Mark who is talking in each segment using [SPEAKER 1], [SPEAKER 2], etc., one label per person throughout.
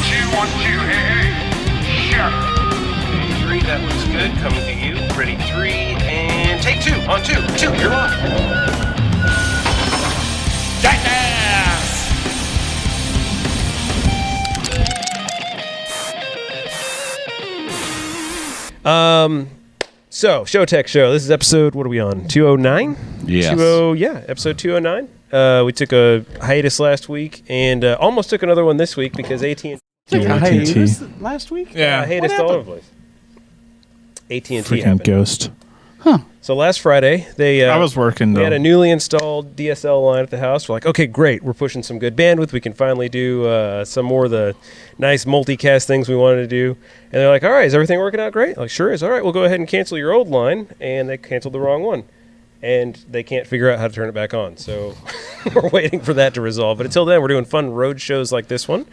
[SPEAKER 1] 1, 2. Hey. Sure.
[SPEAKER 2] Okay, 3, that looks good. Coming to you. Ready, 3, and take 2. On 2. 2, you're live.
[SPEAKER 3] Jackass!
[SPEAKER 2] So, Show Tech Show. This is episode, what are we on? 209?
[SPEAKER 3] Yes.
[SPEAKER 2] Episode 209. We took a hiatus last week and almost took another one this week because AT&T.
[SPEAKER 3] Hiatus last week?
[SPEAKER 2] Yeah, hiatus all over the place. AT&T
[SPEAKER 4] Freaking
[SPEAKER 2] happened.
[SPEAKER 4] ghost.
[SPEAKER 3] Huh.
[SPEAKER 2] So last Friday,
[SPEAKER 4] I was working,
[SPEAKER 2] they
[SPEAKER 4] though.
[SPEAKER 2] had a newly installed DSL line at the house. We're like, okay, great. We're pushing some good bandwidth. We can finally do some more of the nice multicast things we wanted to do. And they're like, all right, is everything working out great? I'm like, sure is. All right, we'll go ahead and cancel your old line. And they canceled the wrong one. And they can't figure out how to turn it back on. So we're waiting for that to resolve. But until then, we're doing fun road shows like this one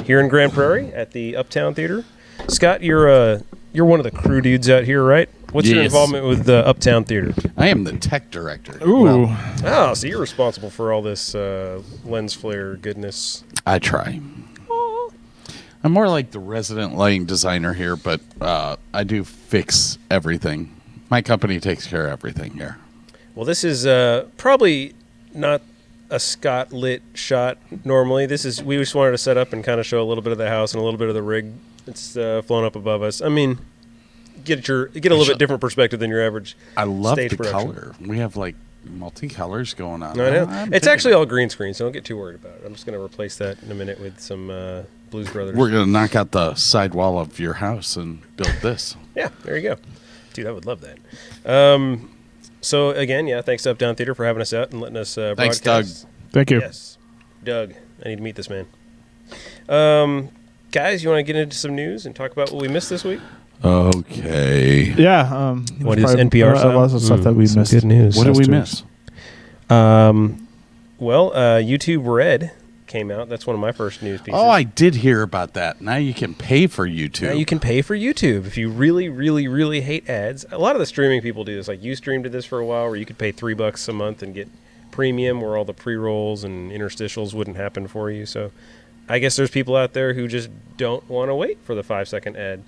[SPEAKER 2] here in Grand Prairie at the Uptown Theater. Scott, you're one of the crew dudes out here, right? What's your involvement with the Uptown Theater?
[SPEAKER 3] I am the tech director.
[SPEAKER 4] Ooh.
[SPEAKER 2] Oh, so you're responsible for all this lens flare goodness.
[SPEAKER 3] I try. I'm more like the resident lighting designer here, but I do fix everything. My company takes care of everything here.
[SPEAKER 2] Well, this is probably not a Scott lit shot normally. We just wanted to set up and kind of show a little bit of the house and a little bit of the rig that's flown up above us. I mean, get a little bit different perspective than your average.
[SPEAKER 3] I love
[SPEAKER 2] stage
[SPEAKER 3] the
[SPEAKER 2] production.
[SPEAKER 3] color. We have like multicolors going on.
[SPEAKER 2] I know.
[SPEAKER 3] I'm
[SPEAKER 2] It's
[SPEAKER 3] digging
[SPEAKER 2] actually
[SPEAKER 3] it.
[SPEAKER 2] all green screen, so don't get too worried about it. I'm just going to replace that in a minute with some Blues Brothers.
[SPEAKER 3] We're gonna knock out the sidewall of your house and build this.
[SPEAKER 2] Yeah, there you go. Dude, I would love that. So, again, thanks to Uptown Theater for having us out and letting us
[SPEAKER 3] Thanks,
[SPEAKER 2] broadcast.
[SPEAKER 3] Doug.
[SPEAKER 4] Thank you.
[SPEAKER 2] Yes. Doug, I need to meet this man. Guys, you want to get into some news and talk about what we missed this week?
[SPEAKER 3] Okay.
[SPEAKER 4] Yeah.
[SPEAKER 2] What is
[SPEAKER 4] probably
[SPEAKER 2] NPR style?
[SPEAKER 4] lots of stuff that we
[SPEAKER 2] Some
[SPEAKER 4] missed.
[SPEAKER 2] good news.
[SPEAKER 3] What did we
[SPEAKER 4] Last
[SPEAKER 3] miss?
[SPEAKER 2] Well, YouTube Red came out. That's one of my first news pieces.
[SPEAKER 3] Oh, I did hear about that. Now you can pay for YouTube.
[SPEAKER 2] Now you can pay for YouTube if you really, really, really hate ads. A lot of the streaming people do this. Like Ustream did this for a while, where you could pay $3 a month and get premium, where all the pre-rolls and interstitials wouldn't happen for you. So, I guess there's people out there who just don't want to wait for the 5-second ad,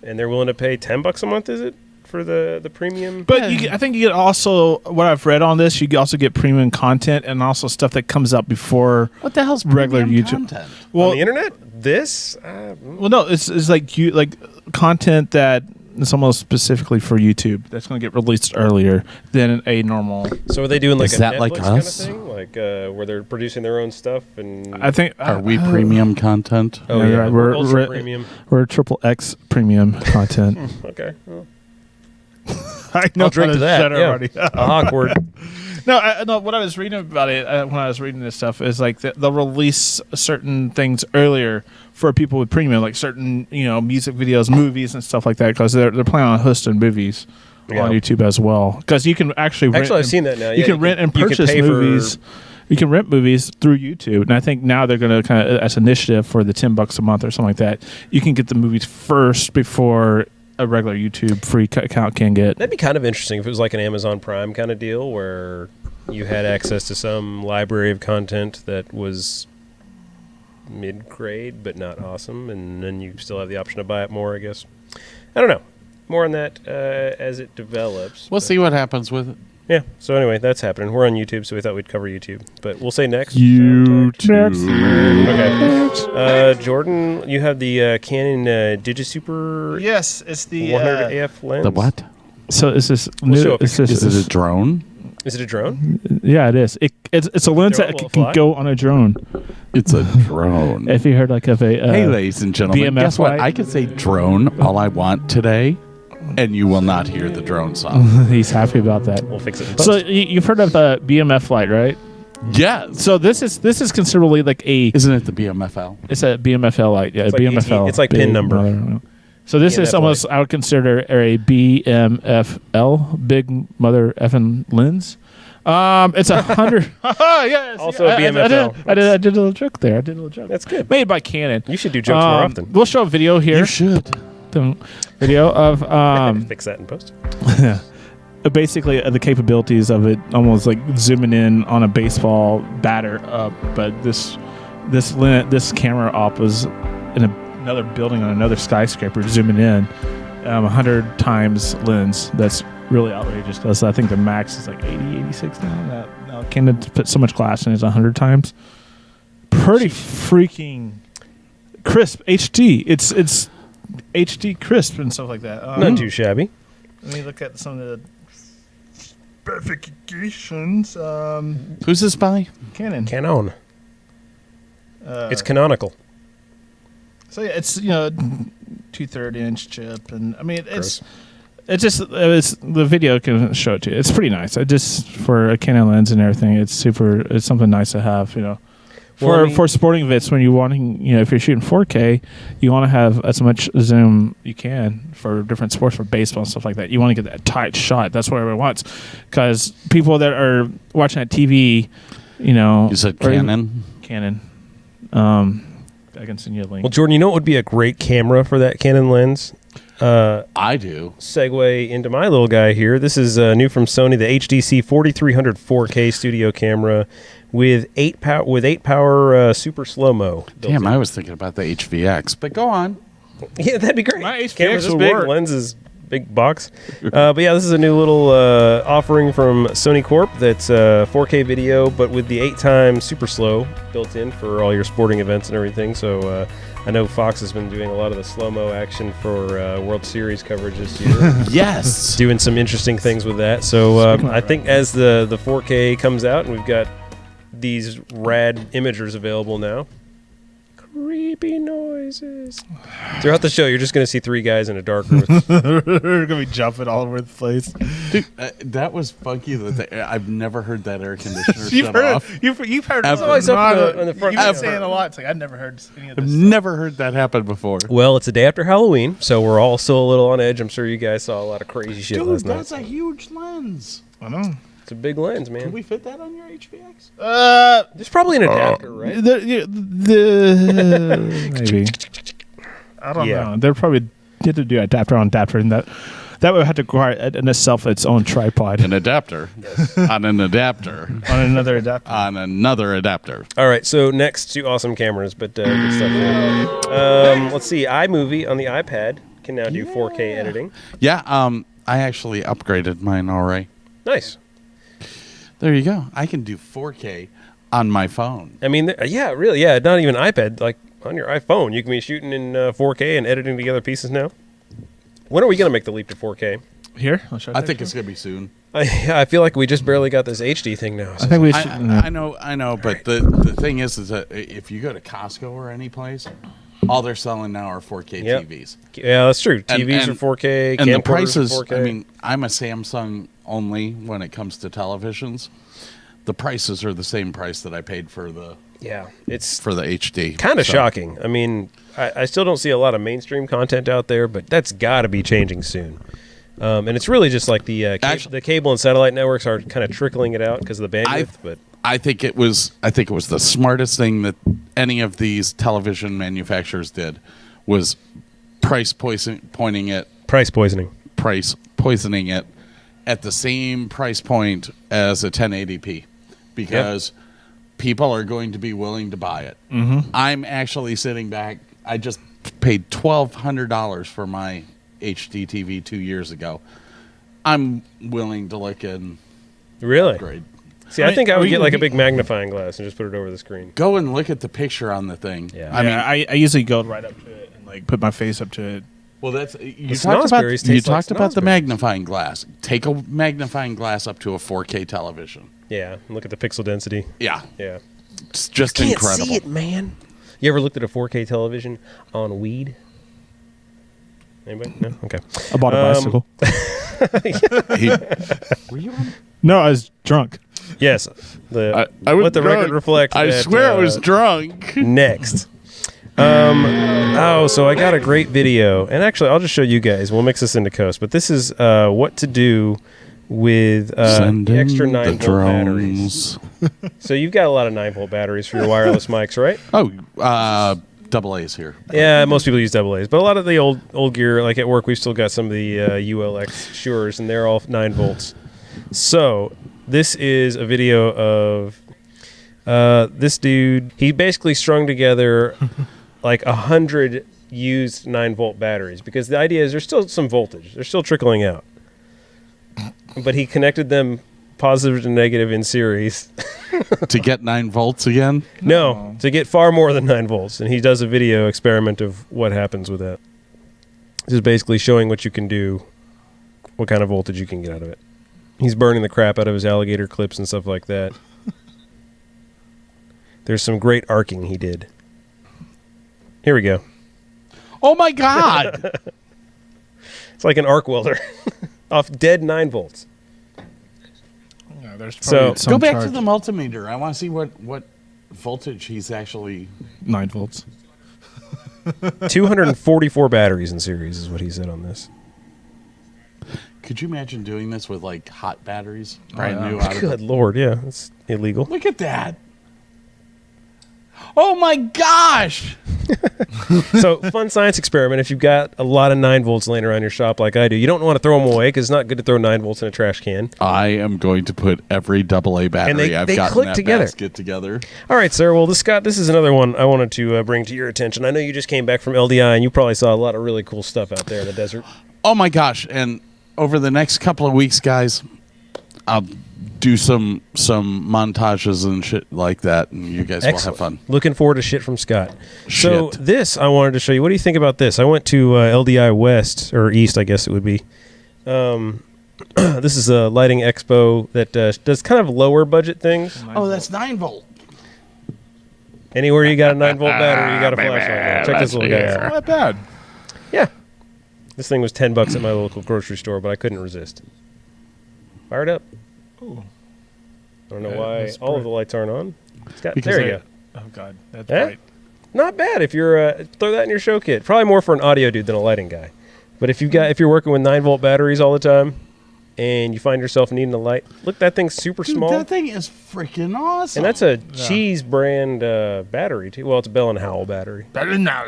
[SPEAKER 2] and they're willing to pay $10 a month. Is it for the premium?
[SPEAKER 4] But I think you get also, what I've read on this, you also get premium content and also stuff that comes out before
[SPEAKER 3] What the hell's
[SPEAKER 4] regular
[SPEAKER 3] premium
[SPEAKER 4] YouTube.
[SPEAKER 3] content?
[SPEAKER 4] Well,
[SPEAKER 2] on the internet, this.
[SPEAKER 4] well, no, it's like content that is almost specifically for YouTube that's going to get released earlier than a normal.
[SPEAKER 2] So are they doing like
[SPEAKER 3] Is
[SPEAKER 2] a
[SPEAKER 3] that
[SPEAKER 2] Netflix
[SPEAKER 3] like
[SPEAKER 2] kind of
[SPEAKER 3] us?
[SPEAKER 2] thing, like where they're producing their own stuff? And
[SPEAKER 4] I think
[SPEAKER 3] Are we premium content?
[SPEAKER 2] oh
[SPEAKER 4] Yeah,
[SPEAKER 2] yeah,
[SPEAKER 4] right.
[SPEAKER 2] we're
[SPEAKER 4] We're-
[SPEAKER 2] ultra
[SPEAKER 4] we're-
[SPEAKER 2] premium.
[SPEAKER 4] we're triple X premium content.
[SPEAKER 2] Okay, well,
[SPEAKER 4] I know
[SPEAKER 2] I'll drink
[SPEAKER 4] how
[SPEAKER 2] to that.
[SPEAKER 4] shut
[SPEAKER 2] Yeah.
[SPEAKER 4] everybody up.
[SPEAKER 2] Awkward.
[SPEAKER 4] No, what I was reading about it when I was reading this stuff is like they'll release certain things earlier for people with premium, like certain music videos, movies, and stuff like that, because they're planning on hosting movies
[SPEAKER 2] Yeah.
[SPEAKER 4] on YouTube as well. Because you can actually rent
[SPEAKER 2] I've seen that now.
[SPEAKER 4] You can rent and purchase
[SPEAKER 2] pay
[SPEAKER 4] movies. You can rent movies through YouTube, and I think now they're going to kind of, as an initiative for the $10 a month or something like that, you can get the movies first before a regular YouTube free account can get.
[SPEAKER 2] That'd be kind of interesting if it was like an Amazon Prime kind of deal where you had access to some library of content that was mid-grade but not awesome, and then you still have the option to buy it more, I guess. I don't know. More on that as it develops.
[SPEAKER 3] We'll see what happens with it.
[SPEAKER 2] Yeah, so anyway, that's happening. We're on YouTube, so we thought we'd cover YouTube. But we'll say next. Okay. Jordan, you have the Canon Digisuper
[SPEAKER 4] Yes, it's the
[SPEAKER 2] 100 AF lens.
[SPEAKER 3] The what?
[SPEAKER 4] So is this
[SPEAKER 2] We'll
[SPEAKER 4] new?
[SPEAKER 2] show a
[SPEAKER 4] Is this,
[SPEAKER 3] Is it a drone?
[SPEAKER 2] Is it a drone?
[SPEAKER 4] yeah, it is. It's a lens
[SPEAKER 2] Drone
[SPEAKER 4] that
[SPEAKER 2] will
[SPEAKER 4] can
[SPEAKER 2] fly?
[SPEAKER 4] go on a drone.
[SPEAKER 3] It's a drone.
[SPEAKER 4] If you heard like of a
[SPEAKER 3] Hey, ladies and gentlemen,
[SPEAKER 4] BMF
[SPEAKER 3] guess what?
[SPEAKER 4] light?
[SPEAKER 3] I can say drone all I want today, and you will not hear the drone song.
[SPEAKER 4] he's happy about that.
[SPEAKER 2] We'll fix it in
[SPEAKER 4] So
[SPEAKER 2] post.
[SPEAKER 4] you've heard of the BMF light, right?
[SPEAKER 3] Yes.
[SPEAKER 4] So this is considerably like
[SPEAKER 3] Isn't it the BMFL?
[SPEAKER 4] it's a BMFL light. Yeah,
[SPEAKER 2] It's like
[SPEAKER 4] BMFL.
[SPEAKER 2] it's like pin
[SPEAKER 4] big
[SPEAKER 2] number.
[SPEAKER 4] mother- So this is
[SPEAKER 2] BMF
[SPEAKER 4] almost I would consider a BMFL, big mother effing lens. It's 100. Yes.
[SPEAKER 2] Also a BMFL.
[SPEAKER 4] I did a little joke there.
[SPEAKER 2] That's good.
[SPEAKER 4] Made by Canon.
[SPEAKER 2] You should do jokes more often.
[SPEAKER 4] We'll show a video here.
[SPEAKER 3] You should.
[SPEAKER 4] Video of
[SPEAKER 2] Fix that in post.
[SPEAKER 4] basically the capabilities of it, almost like zooming in on a baseball batter up. But this camera op was in another building on another skyscraper, zooming in, 100 times lens. That's really outrageous because I think the max is like 80, 86 now. Now Canon put so much glass in it 100 times. Pretty freaking crisp HD. It's HD crisp and stuff like that.
[SPEAKER 2] Not too shabby.
[SPEAKER 4] Let me look at some of the specifications.
[SPEAKER 3] Who's this by?
[SPEAKER 4] Canon.
[SPEAKER 2] Canon. It's canonical.
[SPEAKER 4] So yeah, it's 2/3 inch chip, and I mean it's the video can show it to you. It's pretty nice. For a Canon lens and everything, it's something nice to have. For sporting events, when you're wanting, if you're shooting 4K, you want to have as much zoom you can for different sports, for baseball and stuff like that. You want to get that tight shot. That's what everyone wants, because people that are watching that TV,
[SPEAKER 3] You said Canon?
[SPEAKER 4] Canon. I can send you a link.
[SPEAKER 2] Well, Jordan, you know what would be a great camera for that Canon lens?
[SPEAKER 3] I do.
[SPEAKER 2] Segue into my little guy here. This is new from Sony, the HDC 4300 4K studio camera with 8 power super slow mo.
[SPEAKER 3] Damn, I was thinking about the HVX, but go on.
[SPEAKER 2] Yeah, that'd be great.
[SPEAKER 4] My HVX
[SPEAKER 2] Camera's this
[SPEAKER 4] would
[SPEAKER 2] big,
[SPEAKER 4] work.
[SPEAKER 2] lens is big box. But yeah, this is a new little offering from Sony Corp that's 4K video, but with the 8x super slow built in for all your sporting events and everything. So I know Fox has been doing a lot of the slow-mo action for World Series coverage this year.
[SPEAKER 3] Yes.
[SPEAKER 2] Doing some interesting things with that. So I think as the 4K comes out and we've got these rad imagers available now, creepy noises. Throughout the show, you're just going to see 3 guys in a dark room.
[SPEAKER 4] We're gonna be jumping all over the place.
[SPEAKER 3] Dude, that was funky. I've never heard that air conditioner
[SPEAKER 4] You've
[SPEAKER 3] shut
[SPEAKER 4] heard
[SPEAKER 3] off.
[SPEAKER 4] You've heard
[SPEAKER 3] It's
[SPEAKER 2] always up in the front.
[SPEAKER 4] You've been
[SPEAKER 2] Ever.
[SPEAKER 4] saying a lot. It's like I've never heard any of
[SPEAKER 3] I've
[SPEAKER 4] this.
[SPEAKER 3] never heard that happen before.
[SPEAKER 2] Well, it's a day after Halloween, so we're all still a little on edge. I'm sure you guys saw a lot of crazy shit
[SPEAKER 3] Dude,
[SPEAKER 2] last night.
[SPEAKER 3] that's a huge lens.
[SPEAKER 4] I know.
[SPEAKER 2] It's a big lens, man.
[SPEAKER 3] Can we fit that on your HVX?
[SPEAKER 2] There's probably an adapter, right?
[SPEAKER 4] Maybe. I don't
[SPEAKER 2] Yeah.
[SPEAKER 4] know. They're probably did to do adapter on adapter, and that would have to require in itself its own tripod
[SPEAKER 3] An adapter on an adapter
[SPEAKER 4] on another adapter.
[SPEAKER 3] on another adapter.
[SPEAKER 2] All right, so next 2 awesome cameras, but good stuff there. Let's see. iMovie on the iPad can now do 4K editing.
[SPEAKER 3] Yeah, I actually upgraded mine already.
[SPEAKER 2] Nice.
[SPEAKER 3] There you go. I can do 4K on my phone.
[SPEAKER 2] I mean, yeah, really, yeah. Not even iPad, like on your iPhone, you can be shooting in 4K and editing together pieces now. When are we gonna make the leap to 4K?
[SPEAKER 4] Here,
[SPEAKER 3] I think it's gonna be soon.
[SPEAKER 2] I feel like we just barely got this HD thing now.
[SPEAKER 4] I think we should.
[SPEAKER 3] I know, but the thing is that if you go to Costco or any place, all they're selling now are 4K
[SPEAKER 2] Yep.
[SPEAKER 3] TVs.
[SPEAKER 2] Yeah, that's true. TVs are 4K,
[SPEAKER 3] and the
[SPEAKER 2] camcorders
[SPEAKER 3] prices.
[SPEAKER 2] are 4K.
[SPEAKER 3] I mean, I'm a Samsung only when it comes to televisions. The prices are the same price that I paid for the
[SPEAKER 2] yeah, it's
[SPEAKER 3] HD.
[SPEAKER 2] kind of
[SPEAKER 3] So,
[SPEAKER 2] shocking. I mean, I still don't see a lot of mainstream content out there, but that's got to be changing soon. And it's really just like the cable and satellite networks are kind of trickling it out because of the bandwidth. But
[SPEAKER 3] I think it was the smartest thing that any of these television manufacturers did was price poisoning it at the same price point as a 1080p because people are going to be willing to buy it. Mm-hmm. I'm actually sitting back. I just paid $1,200 for my HD TV 2 years ago. I'm willing to look and
[SPEAKER 2] really,
[SPEAKER 3] upgrade.
[SPEAKER 2] see, I think I would get like a big magnifying glass and just put it over the screen.
[SPEAKER 3] Go and look at the picture on the thing.
[SPEAKER 2] Yeah.
[SPEAKER 3] I mean,
[SPEAKER 4] I usually go right up to it and like put my face up to it.
[SPEAKER 3] well, that's you
[SPEAKER 2] The
[SPEAKER 3] talked about.
[SPEAKER 2] snozzberries
[SPEAKER 3] You
[SPEAKER 2] taste like
[SPEAKER 3] talked about the
[SPEAKER 2] snozzberries.
[SPEAKER 3] magnifying glass. Take a magnifying glass up to a 4K television.
[SPEAKER 2] Yeah, and look at the pixel density.
[SPEAKER 3] Yeah,
[SPEAKER 2] Yeah,
[SPEAKER 3] it's just
[SPEAKER 2] can't
[SPEAKER 3] incredible.
[SPEAKER 2] see it, man. You ever looked at a 4K television on weed? Anybody? No. Okay.
[SPEAKER 4] I bought a bicycle.
[SPEAKER 3] Were you on?
[SPEAKER 4] No, I was drunk.
[SPEAKER 2] Yes.
[SPEAKER 3] I was
[SPEAKER 2] let the
[SPEAKER 3] drunk.
[SPEAKER 2] record reflect.
[SPEAKER 3] I
[SPEAKER 2] that,
[SPEAKER 3] swear I was drunk.
[SPEAKER 2] Next. So I got a great video, and actually, I'll just show you guys. We'll mix this into Coast, but this is what to do with the extra 9-volt batteries. So you've got a lot of 9-volt batteries for your wireless mics, right?
[SPEAKER 3] Oh, double A's here.
[SPEAKER 2] Yeah, most people use AA's, but a lot of the old gear, like at work, we've still got some of the ULX Shures, and they're all 9 volts. So this is a video of this dude. He basically strung together like 100 used 9-volt batteries, because the idea is there's still some voltage. They're still trickling out. But he connected them positive to negative in series.
[SPEAKER 3] To get 9 volts again?
[SPEAKER 2] No, to get far more than 9 volts. And he does a video experiment of what happens with that. Just basically showing what you can do, what kind of voltage you can get out of it. He's burning the crap out of his alligator clips and stuff like that. There's some great arcing he did. Here we go.
[SPEAKER 3] Oh my God!
[SPEAKER 2] It's like an arc welder off dead 9 volts.
[SPEAKER 4] Yeah, there's
[SPEAKER 2] So,
[SPEAKER 4] some
[SPEAKER 3] Go back
[SPEAKER 4] charge.
[SPEAKER 3] to the multimeter. I want to see what voltage he's actually.
[SPEAKER 4] 9 volts.
[SPEAKER 2] 244 batteries in series is what he said on this.
[SPEAKER 3] Could you imagine doing this with like hot batteries? Brand
[SPEAKER 4] yeah.
[SPEAKER 3] new out of
[SPEAKER 2] Good Lord, yeah, it's illegal.
[SPEAKER 3] Look at that. Oh my gosh!
[SPEAKER 2] So, fun science experiment. If you've got a lot of 9 volts laying around your shop like I do, you don't want to throw them away because it's not good to throw 9 volts in a trash can.
[SPEAKER 3] I am going to put every AA battery I've
[SPEAKER 2] they
[SPEAKER 3] got
[SPEAKER 2] click
[SPEAKER 3] in that
[SPEAKER 2] together.
[SPEAKER 3] basket together.
[SPEAKER 2] All right, sir. Well, Scott, this is another one I wanted to bring to your attention. I know you just came back from LDI, and you probably saw a lot of really cool stuff out there in the desert.
[SPEAKER 3] Oh my gosh! And over the next couple of weeks, guys, I'll do some montages and shit like that, and you guys will have fun.
[SPEAKER 2] Looking forward to shit from Scott. So
[SPEAKER 3] Shit.
[SPEAKER 2] this I wanted to show you. What do you think about this? I went to LDI West, or East, I guess it would be. This is a lighting expo that does kind of lower budget things.
[SPEAKER 3] Oh, that's 9 volt.
[SPEAKER 2] Anywhere you got a 9-volt battery, you got a flashlight. Check this little guy out.
[SPEAKER 4] Not bad.
[SPEAKER 2] Yeah. This thing was $10 at my local grocery store, but I couldn't resist. Fire it up.
[SPEAKER 4] Ooh.
[SPEAKER 2] I don't know
[SPEAKER 4] Yeah,
[SPEAKER 2] why
[SPEAKER 4] that's
[SPEAKER 2] all of
[SPEAKER 4] bright.
[SPEAKER 2] the lights aren't on. Scott,
[SPEAKER 3] Because
[SPEAKER 2] there you go.
[SPEAKER 4] Oh God, that's
[SPEAKER 2] Eh?
[SPEAKER 4] bright.
[SPEAKER 2] Not bad if you're throw that in your show kit. Probably more for an audio dude than a lighting guy. But if you're working with 9-volt batteries all the time and you find yourself needing a light, look, that thing's super
[SPEAKER 3] Dude,
[SPEAKER 2] small.
[SPEAKER 3] that thing is freaking awesome.
[SPEAKER 2] And that's a cheese brand battery too. Well, it's a Bell and Howell battery. But and now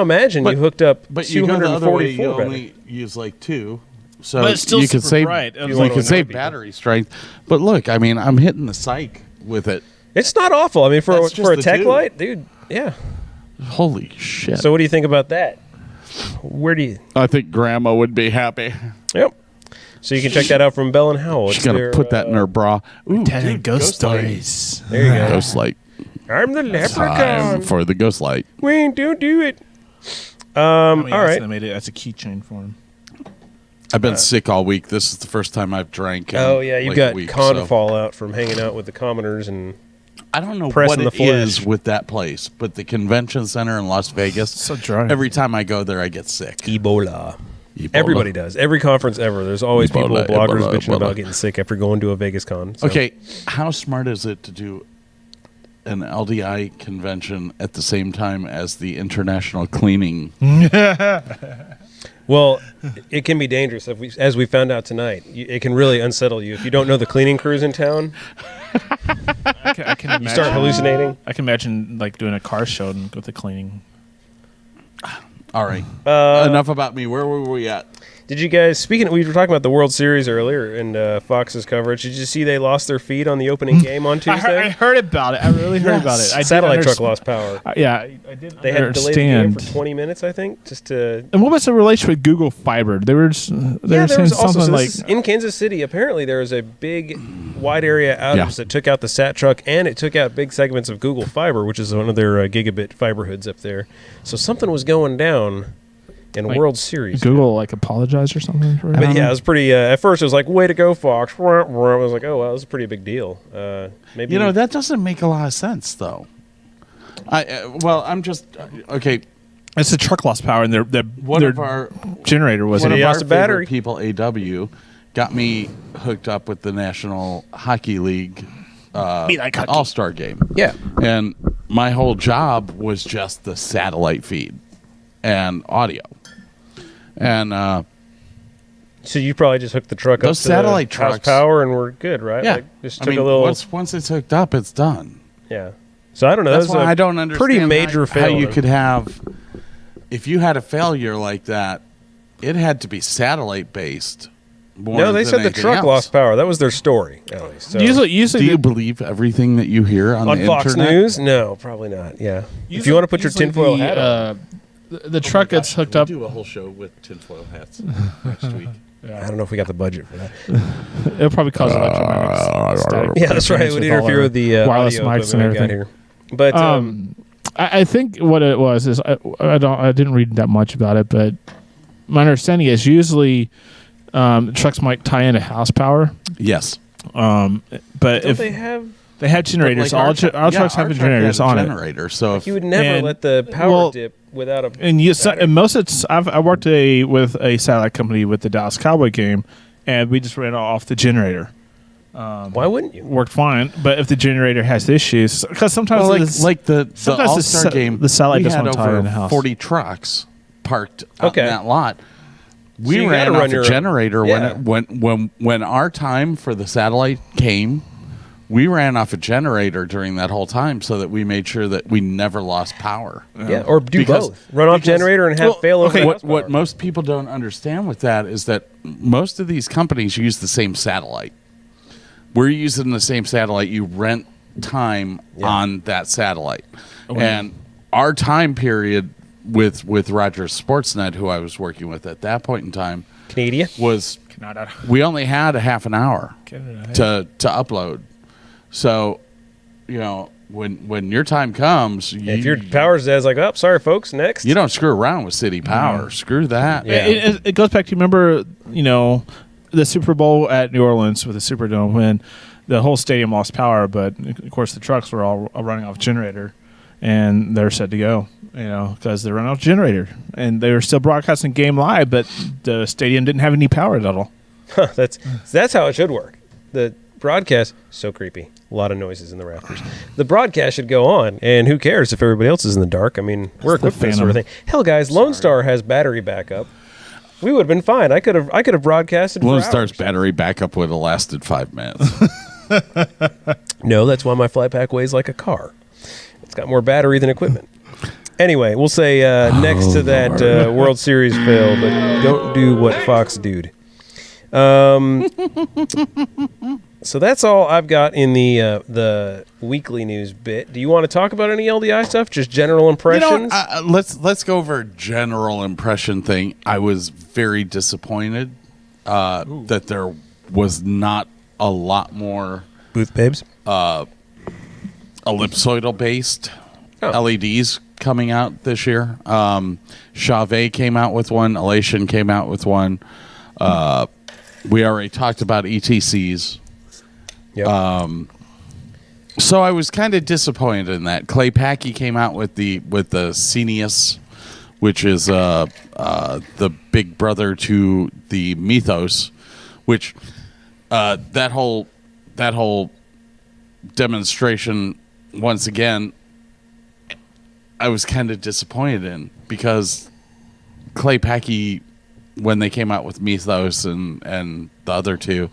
[SPEAKER 2] imagine
[SPEAKER 3] But-
[SPEAKER 2] you hooked up
[SPEAKER 3] But you go the other way, you
[SPEAKER 2] 244
[SPEAKER 3] only
[SPEAKER 2] batteries.
[SPEAKER 3] use like 2. So
[SPEAKER 4] But it's still
[SPEAKER 3] you can
[SPEAKER 4] super
[SPEAKER 3] save
[SPEAKER 4] bright.
[SPEAKER 3] you
[SPEAKER 2] wanna
[SPEAKER 3] can save
[SPEAKER 2] know.
[SPEAKER 3] battery strength. But look, I mean, I'm hitting the psych with it.
[SPEAKER 2] It's not awful. I mean, for
[SPEAKER 3] That's just
[SPEAKER 2] a
[SPEAKER 3] the
[SPEAKER 2] tech
[SPEAKER 3] two.
[SPEAKER 2] light, dude. Yeah.
[SPEAKER 3] Holy shit!
[SPEAKER 2] So what do you think about that? Where do you?
[SPEAKER 3] I think Grandma would be happy.
[SPEAKER 2] Yep. So you can check that out from Bell and Howell.
[SPEAKER 3] She's
[SPEAKER 2] It's
[SPEAKER 3] gonna
[SPEAKER 2] their,
[SPEAKER 3] put that in her bra. Ooh,
[SPEAKER 4] Telling
[SPEAKER 3] dude,
[SPEAKER 4] ghost
[SPEAKER 3] light.
[SPEAKER 4] stories.
[SPEAKER 2] There you go.
[SPEAKER 3] Ghost light.
[SPEAKER 2] I'm the
[SPEAKER 3] Time
[SPEAKER 2] leprechaun.
[SPEAKER 3] for the ghost light.
[SPEAKER 2] Wayne, don't do it.
[SPEAKER 4] All
[SPEAKER 2] All right.
[SPEAKER 4] They made it as a keychain for him.
[SPEAKER 3] I've been sick all week. This is the first time I've drank. In
[SPEAKER 2] Oh yeah, you've
[SPEAKER 3] like
[SPEAKER 2] got
[SPEAKER 3] a week,
[SPEAKER 2] con
[SPEAKER 3] so-
[SPEAKER 2] fallout from hanging out with the commoners and
[SPEAKER 3] I don't know
[SPEAKER 2] pressing
[SPEAKER 3] what
[SPEAKER 2] the
[SPEAKER 3] it is
[SPEAKER 2] flesh.
[SPEAKER 3] with that place, but the convention center in Las Vegas.
[SPEAKER 4] So dry.
[SPEAKER 3] Every time I go there, I get sick.
[SPEAKER 2] Ebola.
[SPEAKER 3] Ebola.
[SPEAKER 2] Everybody does. Every conference ever. There's always people,
[SPEAKER 3] Ebola,
[SPEAKER 2] bloggers
[SPEAKER 3] Ebola,
[SPEAKER 2] bitching
[SPEAKER 3] Ebola.
[SPEAKER 2] about getting sick after going to a Vegas con. So.
[SPEAKER 3] Okay, how smart is it to do an LDI convention at the same time as the international cleaning?
[SPEAKER 2] Well, it can be dangerous. As we found out tonight, it can really unsettle you. If you don't know the cleaning crews in town,
[SPEAKER 4] I can imagine.
[SPEAKER 2] you start hallucinating.
[SPEAKER 4] I can imagine like doing a car show and with the cleaning.
[SPEAKER 3] All right, enough about me. Where were we at?
[SPEAKER 2] Did you guys, we were talking about the World Series earlier and Fox's coverage. Did you see they lost their feed on the opening game on
[SPEAKER 4] I
[SPEAKER 2] Tuesday?
[SPEAKER 4] heard about it. I really heard about it. I did
[SPEAKER 2] Satellite truck
[SPEAKER 4] underst-
[SPEAKER 2] lost power.
[SPEAKER 4] Yeah, I did
[SPEAKER 2] They had delayed the game
[SPEAKER 4] understand.
[SPEAKER 2] for 20 minutes, I think, just to...
[SPEAKER 4] And what was the relation with Google Fiber? They were saying something like
[SPEAKER 2] in Kansas City, apparently there was a big wide area outage
[SPEAKER 3] Yeah.
[SPEAKER 2] that took out the SAT truck and it took out big segments of Google Fiber, which is one of their gigabit fiber hoods up there. So something was going down in
[SPEAKER 4] Like,
[SPEAKER 2] World Series.
[SPEAKER 4] Google like apologized or something. For
[SPEAKER 2] But yeah, it was pretty. At first, it was like, "Way to go, Fox!" I was like, "Oh, wow, that was a pretty big deal." Maybe
[SPEAKER 3] You know, that doesn't make a lot of sense, though. I'm just okay.
[SPEAKER 4] it's the truck lost power, and their
[SPEAKER 3] One of our
[SPEAKER 4] generator was
[SPEAKER 3] one
[SPEAKER 4] it.
[SPEAKER 3] of
[SPEAKER 2] he
[SPEAKER 3] our
[SPEAKER 2] lost a battery.
[SPEAKER 3] favorite people, AW, got me hooked up with the National Hockey League
[SPEAKER 4] Be like hockey.
[SPEAKER 3] All-Star game.
[SPEAKER 2] Yeah.
[SPEAKER 3] And my whole job was just the satellite feed and audio. And
[SPEAKER 2] So you probably just hooked the truck
[SPEAKER 3] Those
[SPEAKER 2] up to
[SPEAKER 3] satellite
[SPEAKER 2] house
[SPEAKER 3] trucks-
[SPEAKER 2] power, and we're good, right?
[SPEAKER 3] yeah,
[SPEAKER 2] Like, just
[SPEAKER 3] I
[SPEAKER 2] took
[SPEAKER 3] mean,
[SPEAKER 2] a little.
[SPEAKER 3] once it's hooked up, it's done.
[SPEAKER 2] Yeah. So I don't know.
[SPEAKER 3] That's
[SPEAKER 2] that was
[SPEAKER 3] why
[SPEAKER 2] a
[SPEAKER 3] I don't understand
[SPEAKER 2] pretty major
[SPEAKER 3] how
[SPEAKER 2] failure.
[SPEAKER 3] you could have, if you had a failure like that, it had to be satellite based
[SPEAKER 2] No, they said the truck lost power. That was their story, at least. So.
[SPEAKER 4] Usually,
[SPEAKER 3] do you believe everything that you hear on the
[SPEAKER 2] Fox
[SPEAKER 3] internet?
[SPEAKER 2] News? No, probably not. Yeah. If you want to put your tinfoil hat on.
[SPEAKER 4] The truck gets hooked up.
[SPEAKER 3] Do a whole show with tinfoil hats next week.
[SPEAKER 2] I don't know if we got the budget for that.
[SPEAKER 4] It'll probably cause electromagnetic static.
[SPEAKER 2] Yeah, that's right. It would interfere with the
[SPEAKER 4] wireless
[SPEAKER 2] audio
[SPEAKER 4] mics and everything.
[SPEAKER 2] here. But
[SPEAKER 4] I think what it was is I didn't read that much about it, but my understanding is usually trucks might tie into house power.
[SPEAKER 3] Yes.
[SPEAKER 4] But
[SPEAKER 2] don't
[SPEAKER 4] if
[SPEAKER 2] they have
[SPEAKER 4] generators,
[SPEAKER 3] Like
[SPEAKER 4] all trucks have generators on it.
[SPEAKER 3] Generator, so if
[SPEAKER 2] you would never
[SPEAKER 4] And-
[SPEAKER 2] let the power
[SPEAKER 4] well,
[SPEAKER 2] dip without a
[SPEAKER 4] And most of it's, I worked with a satellite company with the Dallas Cowboy game, and we just ran off the generator.
[SPEAKER 2] Why wouldn't you?
[SPEAKER 4] Worked fine, but if the generator has issues, because sometimes
[SPEAKER 3] the
[SPEAKER 4] sometimes
[SPEAKER 3] All-Star game,
[SPEAKER 4] the satellite
[SPEAKER 3] we
[SPEAKER 4] doesn't
[SPEAKER 3] had
[SPEAKER 4] want to tie
[SPEAKER 3] over
[SPEAKER 4] in the house.
[SPEAKER 3] 40 trucks parked out in that lot. We
[SPEAKER 2] you
[SPEAKER 3] ran
[SPEAKER 2] gotta
[SPEAKER 3] off
[SPEAKER 2] run
[SPEAKER 3] a
[SPEAKER 2] your-
[SPEAKER 3] generator
[SPEAKER 2] yeah.
[SPEAKER 3] when our time for the satellite came. We ran off a generator during that whole time so that we made sure that we never lost power.
[SPEAKER 2] Yeah, or do both. Run off generator and have failover.
[SPEAKER 3] Okay,
[SPEAKER 2] house
[SPEAKER 3] what
[SPEAKER 2] power.
[SPEAKER 3] most people don't understand with that is that most of these companies use the same satellite. We're using the same satellite. You rent time on that satellite. And our time period with Rogers Sportsnet, who I was working with at that point in time,
[SPEAKER 2] Canada
[SPEAKER 3] was we only had a half an hour to upload. So, you know, when your time comes,
[SPEAKER 2] if your power's dead, it's like, oh, sorry, folks, next.
[SPEAKER 3] you don't screw around with city power. Screw that.
[SPEAKER 2] Yeah.
[SPEAKER 4] It goes back to, remember, the Super Bowl at New Orleans with the Superdome when the whole stadium lost power, but of course the trucks were all running off generator, and they're set to go, because they're running off generator, and they were still broadcasting game live, but the stadium didn't have any power at all.
[SPEAKER 2] That's how it should work. The broadcast, so creepy. A lot of noises in the rafters. The broadcast should go on, and who cares if everybody else is in the dark? I mean, we're equipped for this sort of thing. Hell, guys, Lone Star has battery backup. We would have been fine. I could have broadcasted.
[SPEAKER 3] Lone
[SPEAKER 2] for
[SPEAKER 3] Star's
[SPEAKER 2] hours.
[SPEAKER 3] battery backup would have lasted 5 minutes.
[SPEAKER 2] No, that's why my flight pack weighs like a car. It's got more battery than equipment. Anyway, we'll say next to that World Series fail, but don't do what Fox dude. So that's all I've got in the weekly news bit. Do you want to talk about any LDI stuff? Just general impressions?
[SPEAKER 3] Let's go over a general impression thing. I was very disappointed that there was not a lot more
[SPEAKER 2] Booth babes.
[SPEAKER 3] ellipsoidal based LEDs coming out this year. Chauvet came out with one. Elation came out with one. We already talked about ETCs.
[SPEAKER 2] Yep.
[SPEAKER 3] So I was kind of disappointed in that. Clay Packey came out with the Scenius, which is the big brother to the Mythos, which that whole demonstration, once again, I was kind of disappointed in, because Clay Packey, when they came out with Mythos and the other two,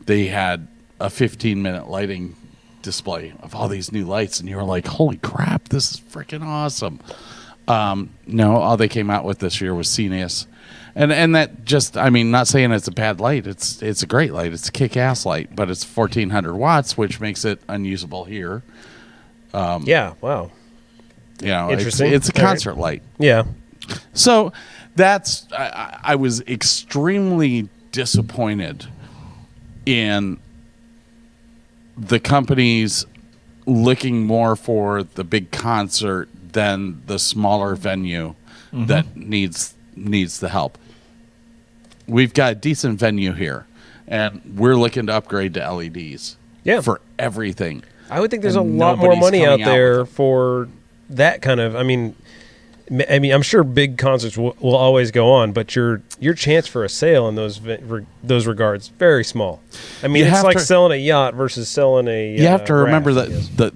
[SPEAKER 3] they had a 15-minute lighting display of all these new lights, and you were like, holy crap, this is freaking awesome. No, all they came out with this year was Scenius. And that just, I mean, not saying it's a bad light. It's a great light. It's a kick-ass light, but it's 1,400 watts, which makes it unusable here.
[SPEAKER 2] Yeah, wow. Interesting.
[SPEAKER 3] It's a concert light.
[SPEAKER 2] Yeah.
[SPEAKER 3] So that's, I was extremely disappointed in the companies looking more for the big concert than the smaller venue that needs the help. We've got a decent venue here, and we're looking to upgrade to LEDs for everything.
[SPEAKER 2] I would think there's a lot more money out there for that kind of. I mean, I'm sure big concerts will always go on, but your chance for a sale in those regards very small. I mean, it's like selling a yacht versus selling a.
[SPEAKER 3] You have to remember
[SPEAKER 2] raft,
[SPEAKER 3] that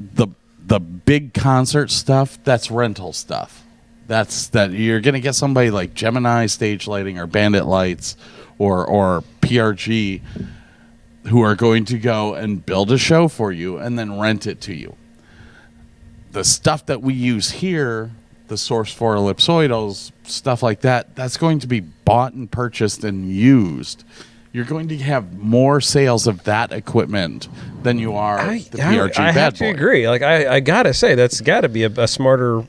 [SPEAKER 3] the big concert stuff, that's rental stuff. That you're going to get somebody like Gemini Stage Lighting or Bandit Lights or PRG who are going to go and build a show for you and then rent it to you. The stuff that we use here, the Source 4 ellipsoidals, stuff like that, that's going to be bought and purchased and used. you're going to have more sales of that equipment than you are the PRG
[SPEAKER 2] I
[SPEAKER 3] bad
[SPEAKER 2] have to
[SPEAKER 3] boy.
[SPEAKER 2] agree. Like I gotta say, that's got to be a smarter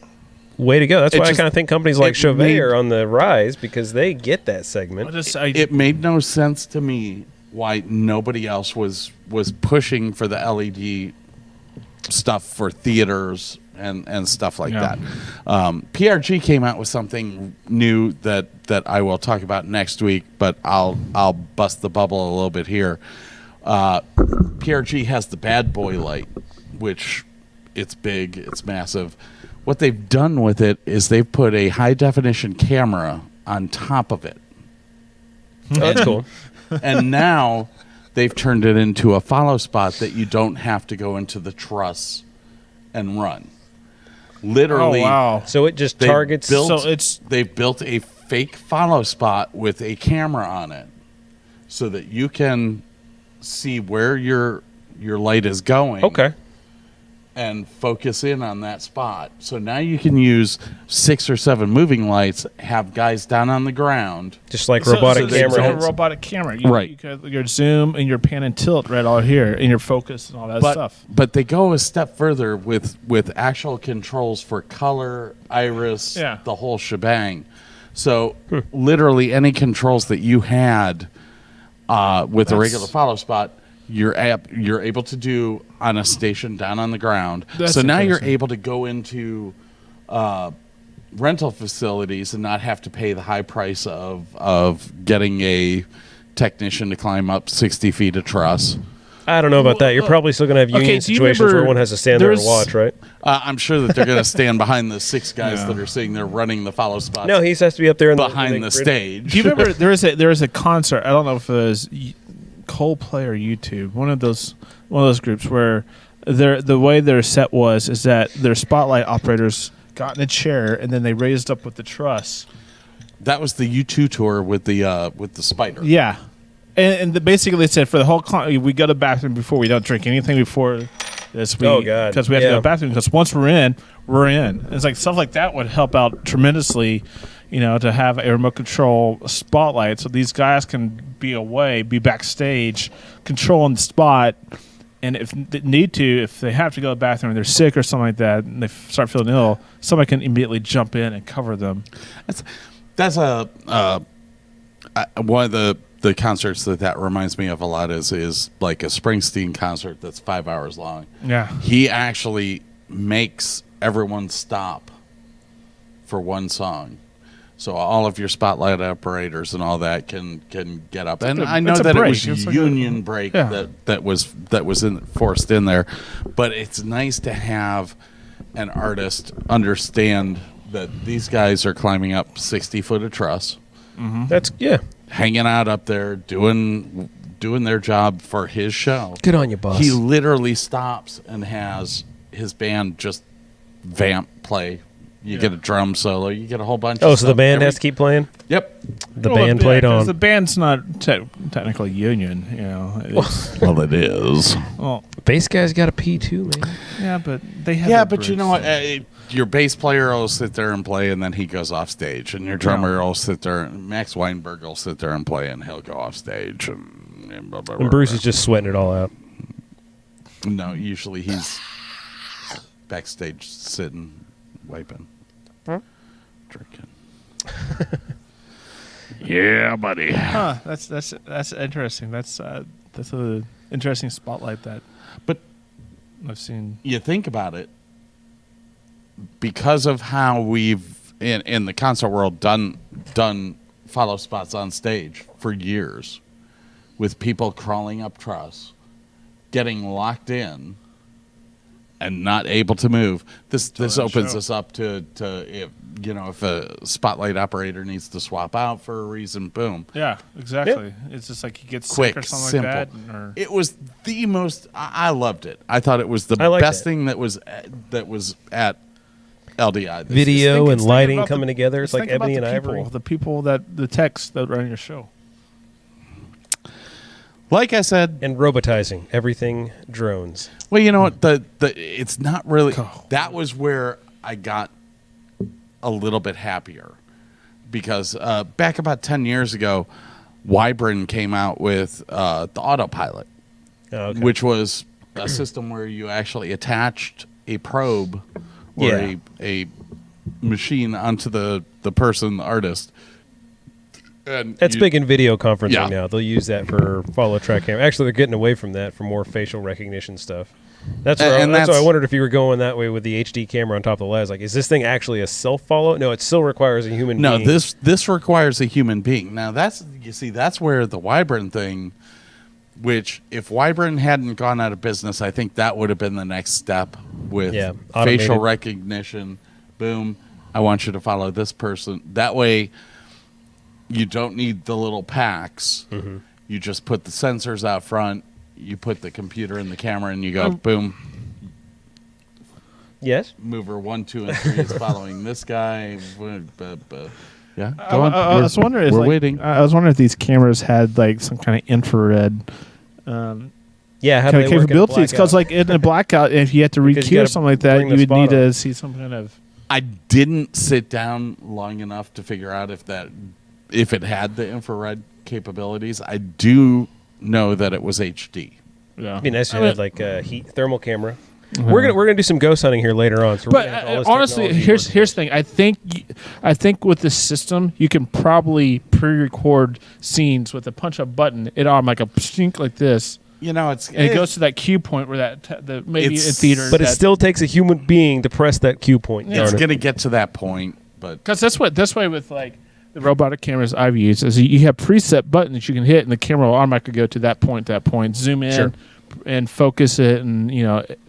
[SPEAKER 2] way to go. That's why I kind of think companies like Chauvet are on the rise, because they get that segment.
[SPEAKER 3] It made no sense to me why nobody else was pushing for the LED stuff for theaters and stuff like that. PRG came out with something new that I will talk about next week, but I'll bust the bubble a little bit here. PRG has the bad boy light, which it's big, it's massive. What they've done with it is they've put a high definition camera on top of it.
[SPEAKER 2] Oh, that's cool.
[SPEAKER 3] And now they've turned it into a follow spot that you don't have to go into the truss and run. Literally,
[SPEAKER 2] So it just targets.
[SPEAKER 3] They've built a fake follow spot with a camera on it, so that you can see where your light is going.
[SPEAKER 2] Okay.
[SPEAKER 3] And focus in on that spot. So now you can use 6 or 7 moving lights, have guys down on the ground.
[SPEAKER 2] Just like robotic camera.
[SPEAKER 4] It's a robotic camera.
[SPEAKER 3] Right.
[SPEAKER 4] You got your zoom and your pan and tilt right all here, and your focus and all that stuff.
[SPEAKER 3] But they go a step further with actual controls for color, iris, the whole shebang. So literally any controls that you had with a regular follow spot, you're able to do on a station down on the ground. So now you're able to go into rental facilities and not have to pay the high price of getting a technician to climb up 60 feet of truss.
[SPEAKER 2] I don't know about that. You're probably still going to have union situations where everyone has to stand there and watch, right?
[SPEAKER 3] I'm sure that they're going to stand behind the 6 guys that are sitting there running the follow spots.
[SPEAKER 2] No, he has to be up there
[SPEAKER 3] behind the stage.
[SPEAKER 4] Do you remember there is a concert? I don't know if it was Coldplay or YouTube, one of those groups where the way their set is that their spotlight operators got in a chair and then they raised up with the truss.
[SPEAKER 3] That was the U2 tour with the spider.
[SPEAKER 4] Yeah, and basically they said for the whole we go to the bathroom before, we don't drink anything before this. Because we have to go to the bathroom, because once we're in. It's like stuff like that would help out tremendously. To have a remote control spotlight, so these guys can be backstage, controlling the spot, and if they have to go to the bathroom, and they're sick or something like that, and they start feeling ill, somebody can immediately jump in and cover them.
[SPEAKER 3] That's one of the concerts that reminds me of a lot is like a Springsteen concert that's 5 hours long.
[SPEAKER 4] Yeah,
[SPEAKER 3] he actually makes everyone stop for one song. So all of your spotlight operators and all that can get up. And I know that it was union break that was forced in there, but it's nice to have an artist understand that these guys are climbing up 60 foot of truss.
[SPEAKER 2] Mm-hmm. That's
[SPEAKER 3] hanging out up there doing their job for his show.
[SPEAKER 2] Good on you, boss.
[SPEAKER 3] He literally stops and has his band just vamp play. You get a drum solo. You get a whole bunch of stuff.
[SPEAKER 2] So the band has to keep playing?
[SPEAKER 3] Yep.
[SPEAKER 2] The band played on.
[SPEAKER 4] The band's not technically union,
[SPEAKER 3] Well, it is.
[SPEAKER 4] Well,
[SPEAKER 2] bass guy's got a P too, man.
[SPEAKER 4] Yeah, but they have.
[SPEAKER 3] Yeah, but you know what? Your bass player will sit there and play, and then he goes off stage. And your drummer will sit there. Max Weinberg will sit there and play, and he'll go off stage. And blah, blah, blah,
[SPEAKER 2] and Bruce is just sweating it all out.
[SPEAKER 3] No, usually he's backstage sitting. Wiping. Drinking. Yeah, buddy.
[SPEAKER 4] Huh, that's interesting. That's an interesting spotlight that I've seen.
[SPEAKER 3] You think about it, because of how we've in the concert world done follow spots on stage for years, with people crawling up truss, getting locked in, and not able to move. This opens us up to if a spotlight operator needs to swap out for a reason, boom.
[SPEAKER 4] Yeah, exactly. Yep. It's just like he gets
[SPEAKER 3] quick,
[SPEAKER 4] sick or something
[SPEAKER 3] simple.
[SPEAKER 4] like that. Or
[SPEAKER 3] it was the most. I loved it. I thought it was the best thing that was at LDI.
[SPEAKER 2] Video and lighting coming together. It's like ebony and ivory.
[SPEAKER 4] The people the techs that run your show.
[SPEAKER 3] Like I said,
[SPEAKER 2] and robotizing everything drones.
[SPEAKER 3] Well, you know what? It's not really. That was where I got a little bit happier, because back about 10 years ago, Wybryn came out with the autopilot,
[SPEAKER 2] Oh, okay.
[SPEAKER 3] which was a system where you actually attached a probe or
[SPEAKER 2] Yeah.
[SPEAKER 3] a machine onto the person, the artist. And
[SPEAKER 2] That's big in video conferencing
[SPEAKER 3] Yeah.
[SPEAKER 2] now. They'll use that for follow track camera. Actually, they're getting away from that for more facial recognition stuff. That's why I wondered if you were going that way with the HD camera on top of the lens. Like, is this thing actually a self follow? No, it still requires a human
[SPEAKER 3] No,
[SPEAKER 2] being.
[SPEAKER 3] this requires a human being. Now that's where the Wybryn thing, which if Wybryn hadn't gone out of business, I think that would have been the next step with
[SPEAKER 2] automated.
[SPEAKER 3] facial recognition. Boom, I want you to follow this person. That way, you don't need the little packs.
[SPEAKER 2] Mm-hmm.
[SPEAKER 3] You just put the sensors out front. You put the computer in the camera, and you go boom.
[SPEAKER 2] Yes.
[SPEAKER 3] Mover 1, 2, and 3 is following this guy. Yeah,
[SPEAKER 4] I
[SPEAKER 3] go on.
[SPEAKER 4] was wondering if
[SPEAKER 3] we're
[SPEAKER 4] like,
[SPEAKER 3] waiting.
[SPEAKER 4] I was wondering if these cameras had like some kind of infrared
[SPEAKER 2] Yeah. How
[SPEAKER 4] kind
[SPEAKER 2] do
[SPEAKER 4] of
[SPEAKER 2] they work in a
[SPEAKER 4] capabilities. Because
[SPEAKER 2] blackout?
[SPEAKER 4] like in a blackout, if you had to
[SPEAKER 2] Because you
[SPEAKER 4] recue or
[SPEAKER 2] gotta
[SPEAKER 4] something like that,
[SPEAKER 2] bring
[SPEAKER 4] you
[SPEAKER 2] the
[SPEAKER 4] would need
[SPEAKER 2] spot
[SPEAKER 4] to
[SPEAKER 2] up.
[SPEAKER 4] see some kind of.
[SPEAKER 3] I didn't sit down long enough to figure out if it had the infrared capabilities. I do know that it was HD.
[SPEAKER 4] Yeah.
[SPEAKER 2] It'd be nice if you had like a thermal camera. We're gonna do some ghost hunting here later on. So we're
[SPEAKER 4] But
[SPEAKER 2] gonna have all this
[SPEAKER 4] honestly,
[SPEAKER 2] technology
[SPEAKER 4] here's
[SPEAKER 2] working.
[SPEAKER 4] the thing. I think with this system, you can probably pre-record scenes with a punch-up button. It on like a sync like this,
[SPEAKER 3] You know,
[SPEAKER 4] and it goes to that cue point where maybe in
[SPEAKER 3] It's-
[SPEAKER 4] theater.
[SPEAKER 2] But it still takes a human being to press that cue point.
[SPEAKER 3] it's
[SPEAKER 2] darn it.
[SPEAKER 3] going to get to that point, but
[SPEAKER 4] because that's why with like the robotic cameras I've used is you have preset buttons you can hit, and the camera will automatically go to that point, zoom in,
[SPEAKER 2] Sure.
[SPEAKER 4] and focus it. And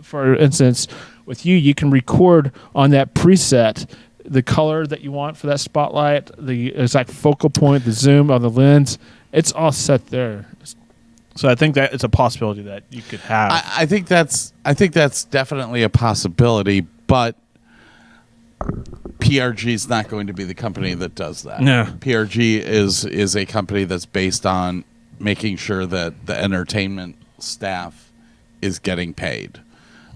[SPEAKER 4] for instance, with you can record on that preset the color that you want for that spotlight, the exact focal point, the zoom on the lens. It's all set there. So I think that it's a possibility that you could have.
[SPEAKER 3] I think that's definitely a possibility, but PRG is not going to be the company that does that.
[SPEAKER 4] No.
[SPEAKER 3] PRG is a company that's based on making sure that the entertainment staff is getting paid.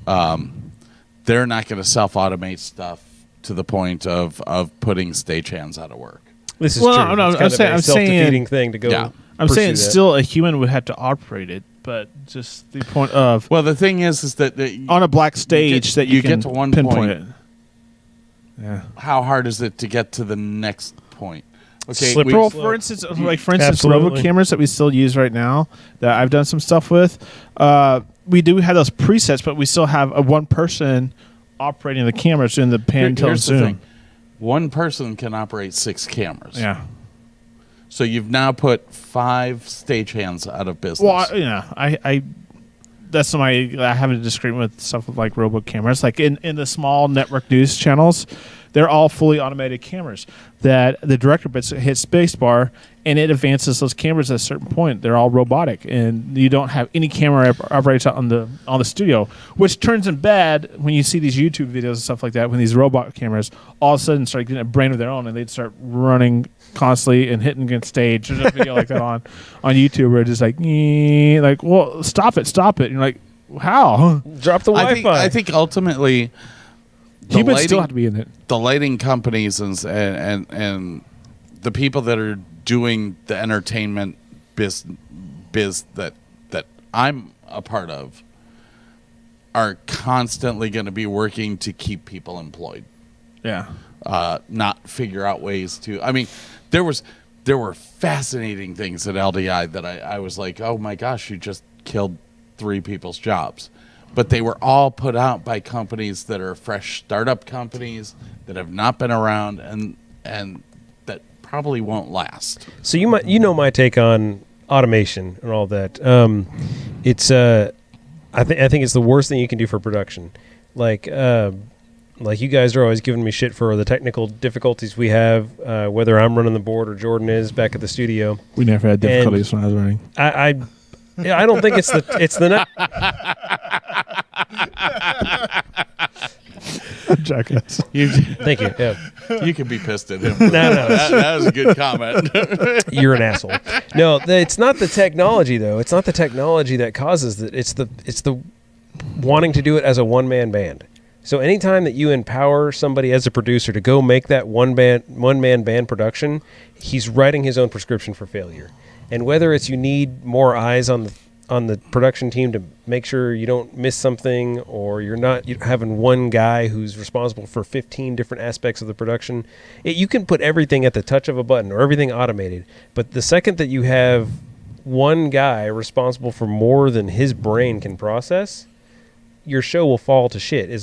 [SPEAKER 3] They're not going to self-automate stuff to the point of putting stagehands out of work.
[SPEAKER 2] This is
[SPEAKER 4] Well,
[SPEAKER 2] true.
[SPEAKER 4] no,
[SPEAKER 2] It's
[SPEAKER 4] I'm
[SPEAKER 2] kind of
[SPEAKER 4] saying-
[SPEAKER 2] a
[SPEAKER 4] I'm
[SPEAKER 2] self-defeating
[SPEAKER 4] saying-
[SPEAKER 2] thing to go.
[SPEAKER 3] Yeah.
[SPEAKER 4] I'm saying
[SPEAKER 2] pursue that.
[SPEAKER 4] still a human would have to operate it, but just the point of
[SPEAKER 3] Well, the thing is that
[SPEAKER 4] on a black stage that you
[SPEAKER 3] you
[SPEAKER 4] can
[SPEAKER 3] get to one
[SPEAKER 4] pinpoint
[SPEAKER 3] point.
[SPEAKER 4] it. Yeah.
[SPEAKER 3] how hard is it to get to the next point? Okay,
[SPEAKER 2] Slippery
[SPEAKER 3] we-
[SPEAKER 4] Well, for instance,
[SPEAKER 2] Absolutely.
[SPEAKER 4] robo cameras that we still use right now that I've done some stuff with, we do have those presets, but we still have a one person operating the cameras doing the pan, tilt,
[SPEAKER 3] here's the
[SPEAKER 4] zoom.
[SPEAKER 3] thing. One person can operate 6 cameras.
[SPEAKER 4] Yeah.
[SPEAKER 3] So you've now put 5 stagehands out of business.
[SPEAKER 4] Well, I that's my I have a disagreement with stuff with like robo cameras. Like in the small network news channels, they're all fully automated cameras that the director hits spacebar and it advances those cameras at a certain point. They're all robotic, and you don't have any camera operates on the studio, which turns in bad when you see these YouTube videos and stuff like that. When these robot cameras all of a sudden start getting a brain of their own, and they'd start running constantly and hitting against stage. There's a video like that on YouTube where it's just like, well, stop it. And you're like, how?
[SPEAKER 2] Drop the Wi-Fi.
[SPEAKER 3] I think ultimately the
[SPEAKER 4] Humans still
[SPEAKER 3] lighting-
[SPEAKER 4] have to be in it.
[SPEAKER 3] the lighting companies and the people that are doing the entertainment biz that I'm a part of are constantly going to be working to keep people employed.
[SPEAKER 4] Yeah.
[SPEAKER 3] Not figure out ways to. I mean, there were fascinating things at LDI that I was like, oh my gosh, you just killed 3 people's jobs. But they were all put out by companies that are fresh startup companies that have not been around and that probably won't last.
[SPEAKER 2] So you know my take on automation and all that. It's I think it's the worst thing you can do for production. Like you guys are always giving me shit for the technical difficulties we have, whether I'm running the board or Jordan is back at the studio.
[SPEAKER 4] We never had difficulties when I was running.
[SPEAKER 2] I don't think it's the
[SPEAKER 4] Jackass.
[SPEAKER 2] Thank you. Yeah.
[SPEAKER 3] You can be pissed at him.
[SPEAKER 2] No.
[SPEAKER 3] That was a good comment.
[SPEAKER 2] You're an asshole. No, it's not the technology though. It's not the technology that causes it. It's the wanting to do it as a one-man band. So anytime that you empower somebody as a producer to go make that one-man band production, he's writing his own prescription for failure. And whether it's you need more eyes on the production team to make sure you don't miss something, or you're not having one guy who's responsible for 15 different aspects of the production, you can put everything at the touch of a button or everything automated. But the second that you have one guy responsible for more than his brain can process, your show will fall to shit.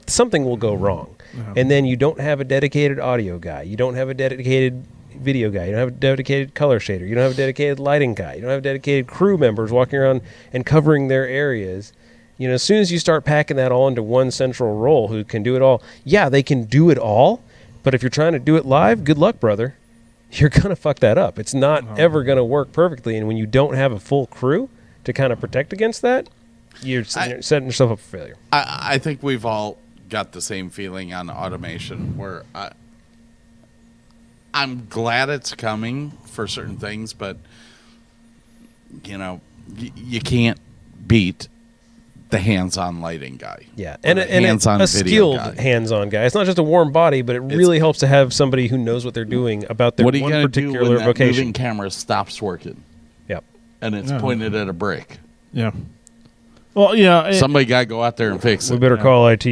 [SPEAKER 2] Something will go wrong. And then you don't have a dedicated audio guy. You don't have a dedicated video guy. You don't have a dedicated color shader. You don't have a dedicated lighting guy. You don't have dedicated crew members walking around and covering their areas. As soon as you start packing that all into one central role who can do it all, yeah, they can do it all. But if you're trying to do it live, good luck, brother. You're going to fuck that up. It's not ever going to work perfectly. And when you don't have a full crew to kind of protect against that, you're setting yourself up for failure.
[SPEAKER 3] I think we've all got the same feeling on automation, where I'm glad it's coming for certain things, but you can't beat the hands-on lighting guy.
[SPEAKER 2] Yeah, and a skilled hands-on guy. It's not just a warm body, but it really helps to have somebody who knows what they're doing about their one particular vocation. What are you going to do when that moving
[SPEAKER 3] camera stops working?
[SPEAKER 2] Yep.
[SPEAKER 3] And it's pointed at a brick.
[SPEAKER 4] Yeah. Well,
[SPEAKER 3] somebody got to go out there and fix it.
[SPEAKER 2] We better call IT.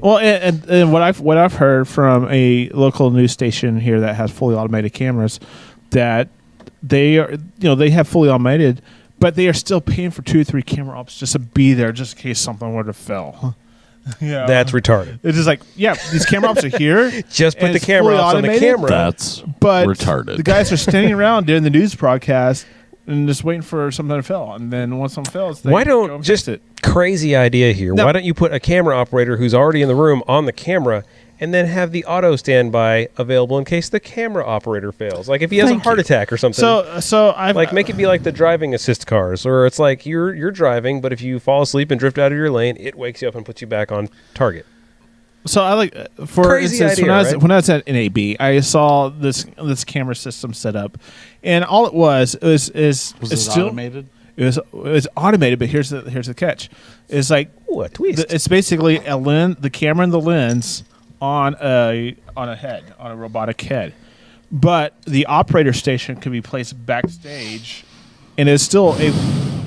[SPEAKER 4] Well, and what I've heard from a local news station here that has fully automated cameras, that they have fully automated, but they are still paying for 2 or 3 camera ops just to be there, just in case something were to fail. Yeah,
[SPEAKER 2] that's retarded.
[SPEAKER 4] It's just like, these camera ops are here.
[SPEAKER 2] Just put the camera ops on the camera.
[SPEAKER 3] That's retarded.
[SPEAKER 4] The guys are standing around doing the news broadcast and just waiting for something to fail. And then once something fails, they
[SPEAKER 2] why
[SPEAKER 4] go
[SPEAKER 2] don't
[SPEAKER 4] and
[SPEAKER 2] just
[SPEAKER 4] fix it.
[SPEAKER 2] Crazy idea here?
[SPEAKER 4] No.
[SPEAKER 2] Why don't you put a camera operator who's already in the room on the camera, and then have the auto standby available in case the camera operator fails? Like if he has a heart attack or something.
[SPEAKER 4] So I
[SPEAKER 2] make it be like the driving assist cars, or it's like you're driving, but if you fall asleep and drift out of your lane, it wakes you up and puts you back on target.
[SPEAKER 4] So I like, for
[SPEAKER 2] Crazy
[SPEAKER 4] instance,
[SPEAKER 2] idea,
[SPEAKER 4] when I was at NAB, I saw this camera system set up, and all it was still
[SPEAKER 3] automated?
[SPEAKER 4] It was automated, but here's the catch: it's like,
[SPEAKER 2] ooh, a twist.
[SPEAKER 4] It's basically a lens, the camera and the lens on a robotic head, but the operator station can be placed backstage, and it's still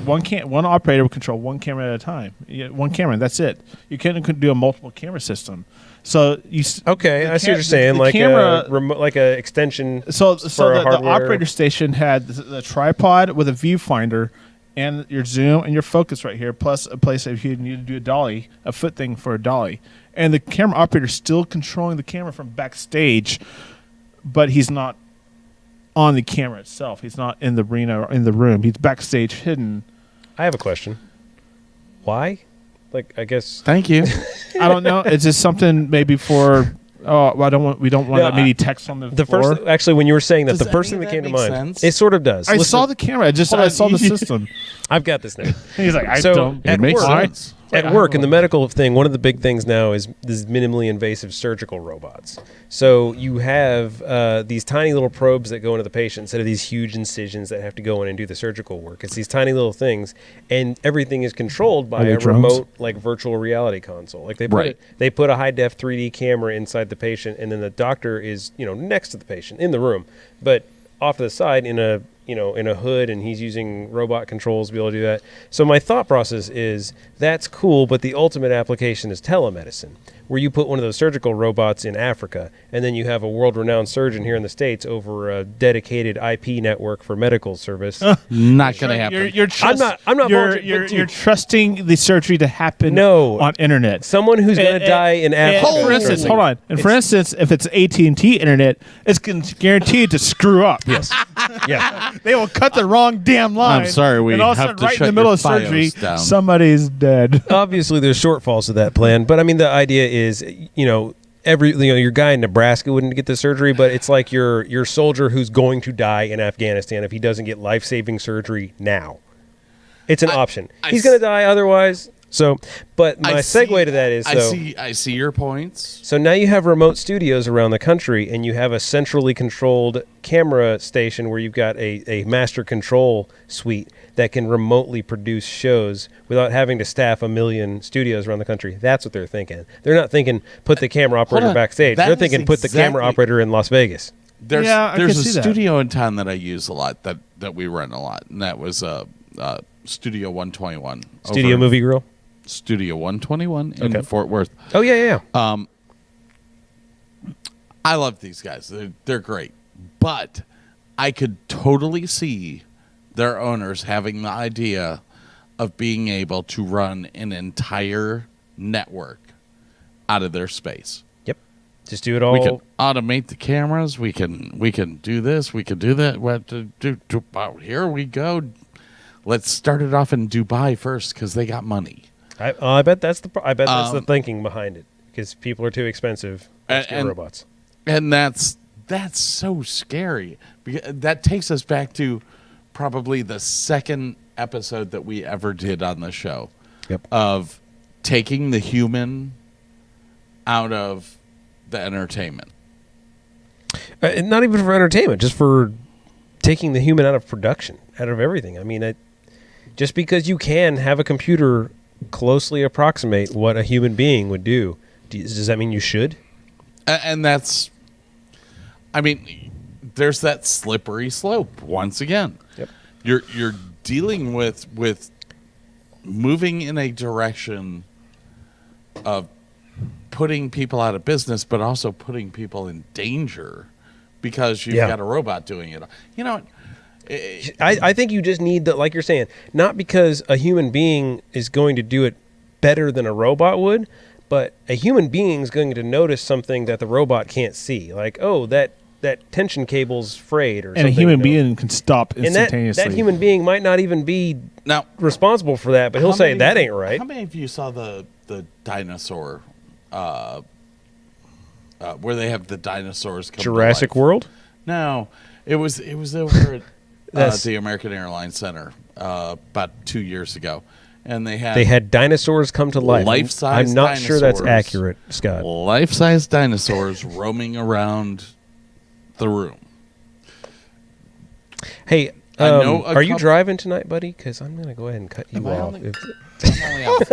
[SPEAKER 4] one operator will control one camera at a time. One camera, that's it. You can't do a multiple camera system. So I see what
[SPEAKER 2] you're saying, like camera, a remote, like a extension.
[SPEAKER 4] So the operator station had the tripod with a viewfinder and your zoom and your focus right here, plus a place if you need to do a dolly, a foot thing for a dolly. And the camera operator is still controlling the camera from backstage, but he's not on the camera itself. He's not in the arena or in the room. He's backstage hidden.
[SPEAKER 2] I have a question. Why? Like, I guess.
[SPEAKER 3] Thank you.
[SPEAKER 4] I don't know. It's just something maybe for. Oh, we don't want that many text on the floor.
[SPEAKER 2] Actually, when you were saying that, the first thing that came to mind,
[SPEAKER 3] sense?
[SPEAKER 2] it sort of does.
[SPEAKER 4] I saw the camera. I saw the system.
[SPEAKER 2] I've got this now.
[SPEAKER 4] He's like,
[SPEAKER 2] It makes
[SPEAKER 3] sense.
[SPEAKER 2] At work, in the medical thing, one of the big things now is these minimally invasive surgical robots. So you have these tiny little probes that go into the patient instead of these huge incisions that have to go in and do the surgical work. It's these tiny little things, and everything is controlled by a remote, like virtual reality console. Like they put a high def 3D camera inside the patient, and then the doctor is next to the patient in the room, but off to the side in a hood, and he's using robot controls to be able to do that. So my thought process is that's cool, but the ultimate application is telemedicine, where you put one of those surgical robots in Africa, and then you have a world-renowned surgeon here in the States over a dedicated IP network for medical service.
[SPEAKER 3] Not going to happen.
[SPEAKER 4] You're trusting the surgery to happen on internet.
[SPEAKER 2] Someone who's going to die in Africa.
[SPEAKER 4] For instance, hold on. And for instance, if it's AT&T internet, it's guaranteed to screw up.
[SPEAKER 2] Yes. Yeah.
[SPEAKER 4] They will cut the wrong damn line.
[SPEAKER 3] I'm sorry, we
[SPEAKER 4] and all of
[SPEAKER 3] have
[SPEAKER 4] a sudden,
[SPEAKER 3] to
[SPEAKER 4] right
[SPEAKER 3] shut
[SPEAKER 4] in the middle
[SPEAKER 3] your
[SPEAKER 4] of surgery,
[SPEAKER 3] FiOS down.
[SPEAKER 4] somebody's dead.
[SPEAKER 2] Obviously, there's shortfalls to that plan, but I mean, the idea is, your guy in Nebraska wouldn't get the surgery, but it's like your soldier who's going to die in Afghanistan if he doesn't get life-saving surgery now. It's an option. He's going to die otherwise. So, but my segue to that is,
[SPEAKER 3] I see your points.
[SPEAKER 2] So now you have remote studios around the country, and you have a centrally controlled camera station where you've got a master control suite that can remotely produce shows without having to staff 1 million studios around the country. That's what they're thinking. They're not thinking put the camera operator backstage. They're thinking put the camera operator in Las Vegas.
[SPEAKER 3] There's
[SPEAKER 4] I
[SPEAKER 3] there's
[SPEAKER 4] can
[SPEAKER 3] a
[SPEAKER 4] see that.
[SPEAKER 3] studio in town that I use a lot that we run a lot, and that was Studio 121.
[SPEAKER 2] Studio Movie Grill.
[SPEAKER 3] Studio 121 in
[SPEAKER 2] Okay.
[SPEAKER 3] Fort Worth.
[SPEAKER 2] Oh yeah.
[SPEAKER 3] I love these guys. They're great. But I could totally see their owners having the idea of being able to run an entire network out of their space.
[SPEAKER 2] Yep. Just do it all.
[SPEAKER 3] We can automate the cameras. We can do this. We can do that. What to do? Here we go. Let's start it off in Dubai first because they got money.
[SPEAKER 2] I bet that's the thinking behind it, because people are too expensive to get robots.
[SPEAKER 3] And that's so scary. Because that takes us back to probably the second episode that we ever did on the show.
[SPEAKER 2] Yep.
[SPEAKER 3] Of taking the human out of the entertainment.
[SPEAKER 2] Not even for entertainment, just for taking the human out of production, out of everything. I mean, just because you can have a computer closely approximate what a human being would do, does that mean you should?
[SPEAKER 3] And that's, I mean, there's that slippery slope once again.
[SPEAKER 2] Yep.
[SPEAKER 3] You're dealing with moving in a direction of putting people out of business, but also putting people in danger because you've got a robot doing it. You know,
[SPEAKER 2] I think you just need like you're saying, not because a human being is going to do it better than a robot would, but a human being is going to notice something that the robot can't see. Like, oh, that tension cable's frayed or something.
[SPEAKER 4] And a human being can stop
[SPEAKER 2] and
[SPEAKER 4] instantaneously.
[SPEAKER 2] that human being might not even be
[SPEAKER 3] now
[SPEAKER 2] responsible for that, but he'll say, that ain't right.
[SPEAKER 3] How many of you saw the dinosaur, where they have the dinosaurs come
[SPEAKER 2] Jurassic
[SPEAKER 3] to life?
[SPEAKER 2] World?
[SPEAKER 3] No, it was over at the American Airlines Center about 2 years ago, and they had
[SPEAKER 2] dinosaurs come to life.
[SPEAKER 3] Life-size
[SPEAKER 2] I'm not sure that's
[SPEAKER 3] dinosaurs.
[SPEAKER 2] accurate, Scott.
[SPEAKER 3] life-size dinosaurs roaming around the room.
[SPEAKER 2] Hey,
[SPEAKER 3] I know
[SPEAKER 2] are you driving tonight, buddy? Because I'm going to go ahead and cut you
[SPEAKER 3] Am I
[SPEAKER 2] off.
[SPEAKER 3] only- I'm only out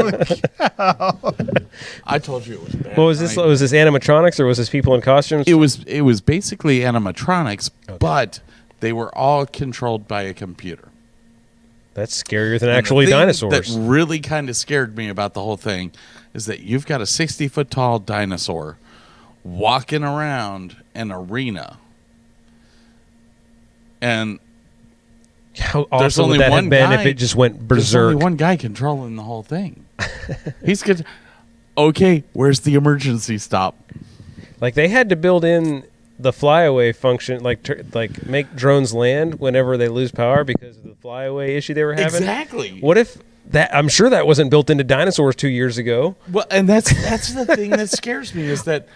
[SPEAKER 3] for- I told you it was bad.
[SPEAKER 2] What was this?
[SPEAKER 3] right?
[SPEAKER 2] Was this animatronics or was this people in costumes?
[SPEAKER 3] It was basically animatronics, but they were all controlled by a computer.
[SPEAKER 2] That's scarier than
[SPEAKER 3] And the
[SPEAKER 2] actually
[SPEAKER 3] thing
[SPEAKER 2] dinosaurs.
[SPEAKER 3] That really kind of scared me about the whole thing is that you've got a 60-foot tall dinosaur walking around an arena, and
[SPEAKER 2] How
[SPEAKER 3] there's
[SPEAKER 2] awesome
[SPEAKER 3] only
[SPEAKER 2] would that
[SPEAKER 3] one
[SPEAKER 2] have been
[SPEAKER 3] guy,
[SPEAKER 2] if it just went
[SPEAKER 3] there's
[SPEAKER 2] berserk?
[SPEAKER 3] only one guy controlling the whole thing. He's good. Okay, where's the emergency stop?
[SPEAKER 2] Like they had to build in the flyaway function, like make drones land whenever they lose power because of the flyaway issue they were having.
[SPEAKER 3] Exactly.
[SPEAKER 2] What if that? I'm sure that wasn't built into dinosaurs 2 years ago.
[SPEAKER 3] Well, and that's the thing that scares me is that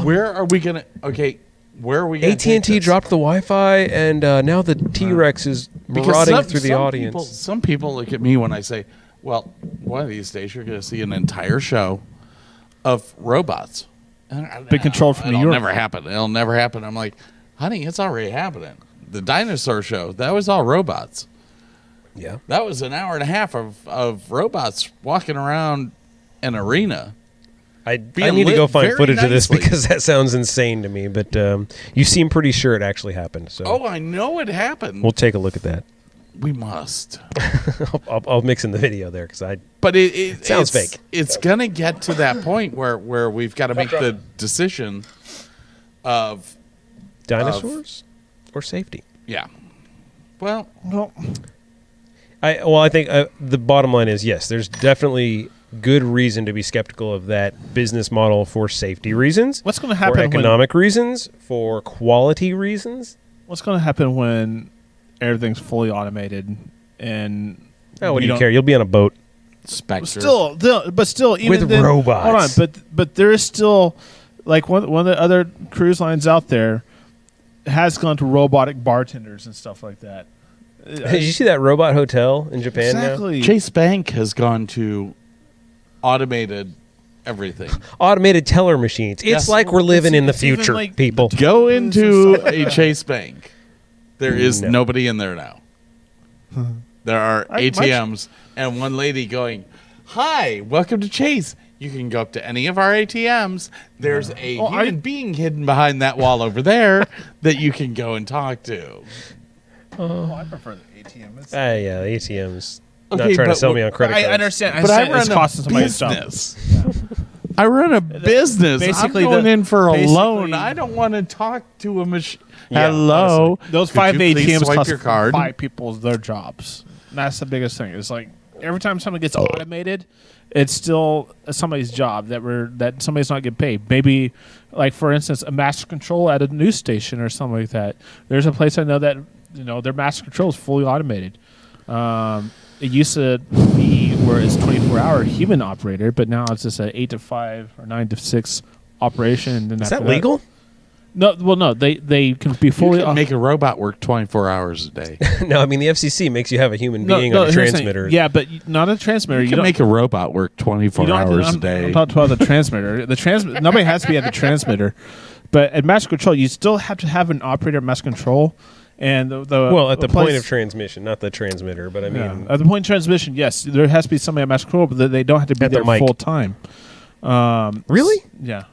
[SPEAKER 3] where are we gonna? Okay, where are we? Gonna take
[SPEAKER 2] AT&T
[SPEAKER 3] this?
[SPEAKER 2] dropped the Wi-Fi, and now the T-Rex is
[SPEAKER 3] Because
[SPEAKER 2] marauding through the audience.
[SPEAKER 3] Some people look at me when I say, "Well, one of these days you're going to see an entire show of robots."
[SPEAKER 4] Been controlled from New
[SPEAKER 3] It'll
[SPEAKER 4] York.
[SPEAKER 3] never happen. It'll never happen. I'm like, honey, it's already happening. The dinosaur show, that was all robots.
[SPEAKER 2] Yeah.
[SPEAKER 3] That was an hour and a half of robots walking around an arena.
[SPEAKER 2] I
[SPEAKER 3] Being
[SPEAKER 2] need to go
[SPEAKER 3] lit
[SPEAKER 2] find
[SPEAKER 3] very
[SPEAKER 2] footage of this
[SPEAKER 3] nicely.
[SPEAKER 2] because that sounds insane to me. But you seem pretty sure it actually happened. So
[SPEAKER 3] Oh, I know it happened.
[SPEAKER 2] we'll take a look at that.
[SPEAKER 3] We must.
[SPEAKER 2] I'll mix in the video there because I.
[SPEAKER 3] But it
[SPEAKER 2] Sounds
[SPEAKER 3] it's,
[SPEAKER 2] fake.
[SPEAKER 3] It's gonna get to that point where we've got to make the decision of
[SPEAKER 2] Dinosaurs or safety?
[SPEAKER 3] yeah. Well,
[SPEAKER 4] Well,
[SPEAKER 2] I think the bottom line is yes. There's definitely good reason to be skeptical of that business model for safety reasons.
[SPEAKER 4] what's going to happen?
[SPEAKER 2] For economic reasons, for quality reasons.
[SPEAKER 4] What's going to happen when everything's fully automated and
[SPEAKER 2] Oh, what do
[SPEAKER 4] we
[SPEAKER 2] you
[SPEAKER 4] don't-
[SPEAKER 2] care? You'll be on a boat.
[SPEAKER 3] Spectre.
[SPEAKER 4] But still, even
[SPEAKER 2] With
[SPEAKER 4] then,
[SPEAKER 2] robots.
[SPEAKER 4] Hold on, but there is still like one of the other cruise lines out there has gone to robotic bartenders and stuff like that.
[SPEAKER 2] Did you see that robot hotel in Japan now?
[SPEAKER 4] Exactly.
[SPEAKER 3] Chase Bank has gone to automated everything.
[SPEAKER 2] Automated teller machines. It's
[SPEAKER 3] Yes.
[SPEAKER 2] like we're living in the
[SPEAKER 4] It's even
[SPEAKER 2] future,
[SPEAKER 4] like
[SPEAKER 2] people.
[SPEAKER 3] Go into a Chase Bank. There is
[SPEAKER 2] No.
[SPEAKER 3] nobody in there now. There are
[SPEAKER 4] my-
[SPEAKER 3] ATMs and one lady going, "Hi, welcome to Chase. You can go up to any of our ATMs. There's a human being hidden behind that wall over there that you can go and talk to.
[SPEAKER 4] I prefer the ATM.
[SPEAKER 2] Yeah, the ATM's
[SPEAKER 3] Okay,
[SPEAKER 2] not trying to
[SPEAKER 3] but
[SPEAKER 2] sell me on credit cards.
[SPEAKER 4] I understand.
[SPEAKER 3] But I
[SPEAKER 4] It's
[SPEAKER 3] run
[SPEAKER 4] costing
[SPEAKER 3] a
[SPEAKER 4] somebody a job.
[SPEAKER 3] business. I run a business.
[SPEAKER 4] basically
[SPEAKER 3] I'm going
[SPEAKER 4] the-
[SPEAKER 3] in for a
[SPEAKER 4] basically-
[SPEAKER 3] loan. I don't want to talk to a machine.
[SPEAKER 2] Yeah,
[SPEAKER 3] Hello.
[SPEAKER 4] Those
[SPEAKER 3] Could
[SPEAKER 4] 5
[SPEAKER 3] you please
[SPEAKER 4] ATMs
[SPEAKER 3] swipe
[SPEAKER 4] cost
[SPEAKER 3] your card?
[SPEAKER 4] 5 people their jobs. And that's the biggest thing. It's like every time something gets automated, it's still somebody's job that somebody's not getting paid. Maybe, like for instance, a master control at a news station or something like that. There's a place I know that their master control is fully automated. It used to be where it's 24-hour human operator, but now it's just an 8 to 5 or 9 to 6 operation. And then
[SPEAKER 2] Is
[SPEAKER 4] after
[SPEAKER 2] that legal?
[SPEAKER 4] No, well, no, they can be
[SPEAKER 3] You
[SPEAKER 4] fully.
[SPEAKER 3] can make a robot work 24 hours a day.
[SPEAKER 2] No, I mean the FCC makes you have a human being on a
[SPEAKER 4] here's the thing.
[SPEAKER 2] transmitter.
[SPEAKER 4] Yeah, but not a transmitter.
[SPEAKER 3] You can
[SPEAKER 4] don't
[SPEAKER 3] make a robot work 24
[SPEAKER 4] you don't have to-
[SPEAKER 3] hours a
[SPEAKER 4] I'm
[SPEAKER 3] day.
[SPEAKER 4] talking about the transmitter. Nobody has to be at the transmitter, but at master control, you still have to have an operator at master control. And
[SPEAKER 2] Well, at the point
[SPEAKER 4] place-
[SPEAKER 2] of transmission, not the transmitter, but I mean,
[SPEAKER 4] yeah, at the point of transmission, yes, there has to be somebody at master control, but they don't have to be
[SPEAKER 2] At the
[SPEAKER 4] there
[SPEAKER 2] mic.
[SPEAKER 4] full time.
[SPEAKER 2] Really?
[SPEAKER 4] Yeah.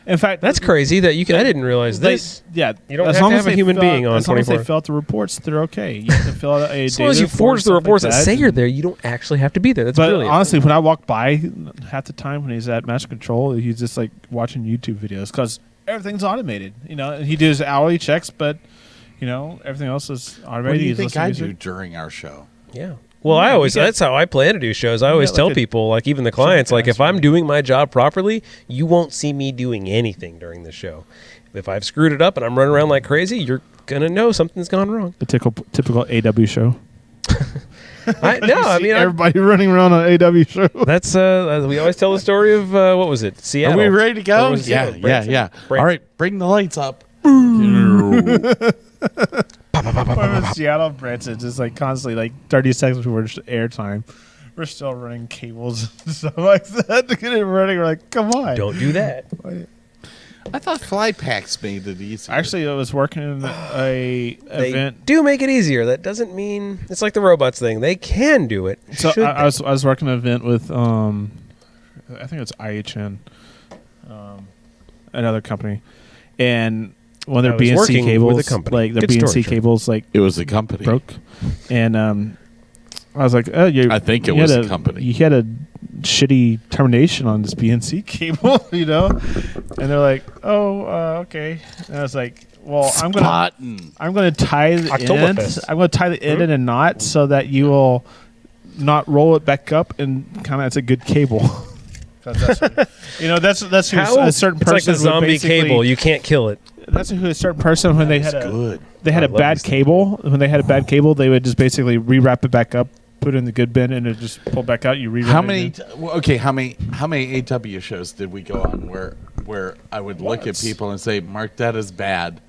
[SPEAKER 4] In fact,
[SPEAKER 2] That's crazy that you can. I didn't realize this.
[SPEAKER 4] Yeah,
[SPEAKER 2] You don't
[SPEAKER 4] as
[SPEAKER 2] have
[SPEAKER 4] long
[SPEAKER 2] to
[SPEAKER 4] as
[SPEAKER 2] have a
[SPEAKER 4] they
[SPEAKER 2] human
[SPEAKER 4] fill
[SPEAKER 2] being
[SPEAKER 4] out-
[SPEAKER 2] on
[SPEAKER 4] As long as
[SPEAKER 2] 24.
[SPEAKER 4] they fill out the reports, they're okay. You have to fill out a
[SPEAKER 2] As long as you
[SPEAKER 4] data
[SPEAKER 2] forge the
[SPEAKER 4] report,
[SPEAKER 2] reports
[SPEAKER 4] stuff
[SPEAKER 2] that
[SPEAKER 4] like
[SPEAKER 2] say you're there, you don't actually have to be there. That's
[SPEAKER 4] But
[SPEAKER 2] brilliant.
[SPEAKER 4] honestly, when I walk by, half the time when he's at master control, he's just like watching YouTube videos because everything's automated. He does hourly checks, but everything else is automated.
[SPEAKER 3] What do you
[SPEAKER 4] He's
[SPEAKER 3] think
[SPEAKER 4] listening
[SPEAKER 3] I
[SPEAKER 4] to
[SPEAKER 3] do
[SPEAKER 4] music.
[SPEAKER 3] during our show?
[SPEAKER 2] Yeah. Well, I always,
[SPEAKER 4] we get-
[SPEAKER 2] that's how I plan to do shows. I always
[SPEAKER 4] get
[SPEAKER 2] tell
[SPEAKER 4] like a-
[SPEAKER 2] people, like even the clients, like if
[SPEAKER 4] guys,
[SPEAKER 2] I'm doing my job properly, you won't see me doing anything during the show. If I've screwed it up and I'm running around like crazy, you're going to know something's gone wrong.
[SPEAKER 4] The typical AW show.
[SPEAKER 2] I mean,
[SPEAKER 4] Everybody running around on AW show.
[SPEAKER 2] that's, we always tell the story of, what was it? Seattle.
[SPEAKER 3] Are we ready to
[SPEAKER 2] Or
[SPEAKER 3] go?
[SPEAKER 2] was it
[SPEAKER 3] Yeah,
[SPEAKER 2] Seattle?
[SPEAKER 3] yeah,
[SPEAKER 2] Branson?
[SPEAKER 3] yeah.
[SPEAKER 2] Branson.
[SPEAKER 3] All right, bring the lights up.
[SPEAKER 4] Seattle Branson, just like constantly, like 30 seconds before airtime. We're still running cables and stuff like that to get it running. We're like, come on.
[SPEAKER 2] Don't do that.
[SPEAKER 3] I thought fly packs made it easy.
[SPEAKER 4] Actually, I was working in
[SPEAKER 2] They
[SPEAKER 4] event.
[SPEAKER 2] do make it easier. That doesn't mean it's like the robots thing. They can do it.
[SPEAKER 4] So
[SPEAKER 2] Should
[SPEAKER 4] I was working an event with I think it's IHN, another company, and one of
[SPEAKER 2] I
[SPEAKER 4] their
[SPEAKER 2] was
[SPEAKER 4] BNC
[SPEAKER 2] working
[SPEAKER 4] cables,
[SPEAKER 2] with a company.
[SPEAKER 4] like their
[SPEAKER 2] Good
[SPEAKER 4] BNC
[SPEAKER 2] story, Sean.
[SPEAKER 4] cables, like
[SPEAKER 3] It was the company.
[SPEAKER 4] broke, and I was like, oh,
[SPEAKER 3] I think it was the company.
[SPEAKER 4] You had a shitty termination on this BNC cable, and they're like, oh, okay, and I was like, well, I'm gonna tie the end.
[SPEAKER 2] Oktoberfest.
[SPEAKER 4] I'm gonna tie the end in a knot so that you will not roll it back up, and kind of it's a good cable. 'Cause that's who
[SPEAKER 2] How?
[SPEAKER 4] a certain
[SPEAKER 2] It's like
[SPEAKER 4] person
[SPEAKER 2] the
[SPEAKER 4] would
[SPEAKER 2] zombie
[SPEAKER 4] basically-
[SPEAKER 2] cable. You can't kill it.
[SPEAKER 4] That's who a certain person when they had
[SPEAKER 3] That's
[SPEAKER 4] a
[SPEAKER 3] good.
[SPEAKER 4] they had
[SPEAKER 2] I
[SPEAKER 4] a
[SPEAKER 2] love
[SPEAKER 4] bad
[SPEAKER 2] these things.
[SPEAKER 4] cable. When they had a bad cable, they would just basically rewrap it back up, put it in the good bin, and it just pull back out. You rewrap
[SPEAKER 3] How
[SPEAKER 4] it
[SPEAKER 3] many?
[SPEAKER 4] again.
[SPEAKER 3] Okay, how many AW shows did we go on where I would look at
[SPEAKER 2] Once.
[SPEAKER 3] people and say, "Mark, that is bad,"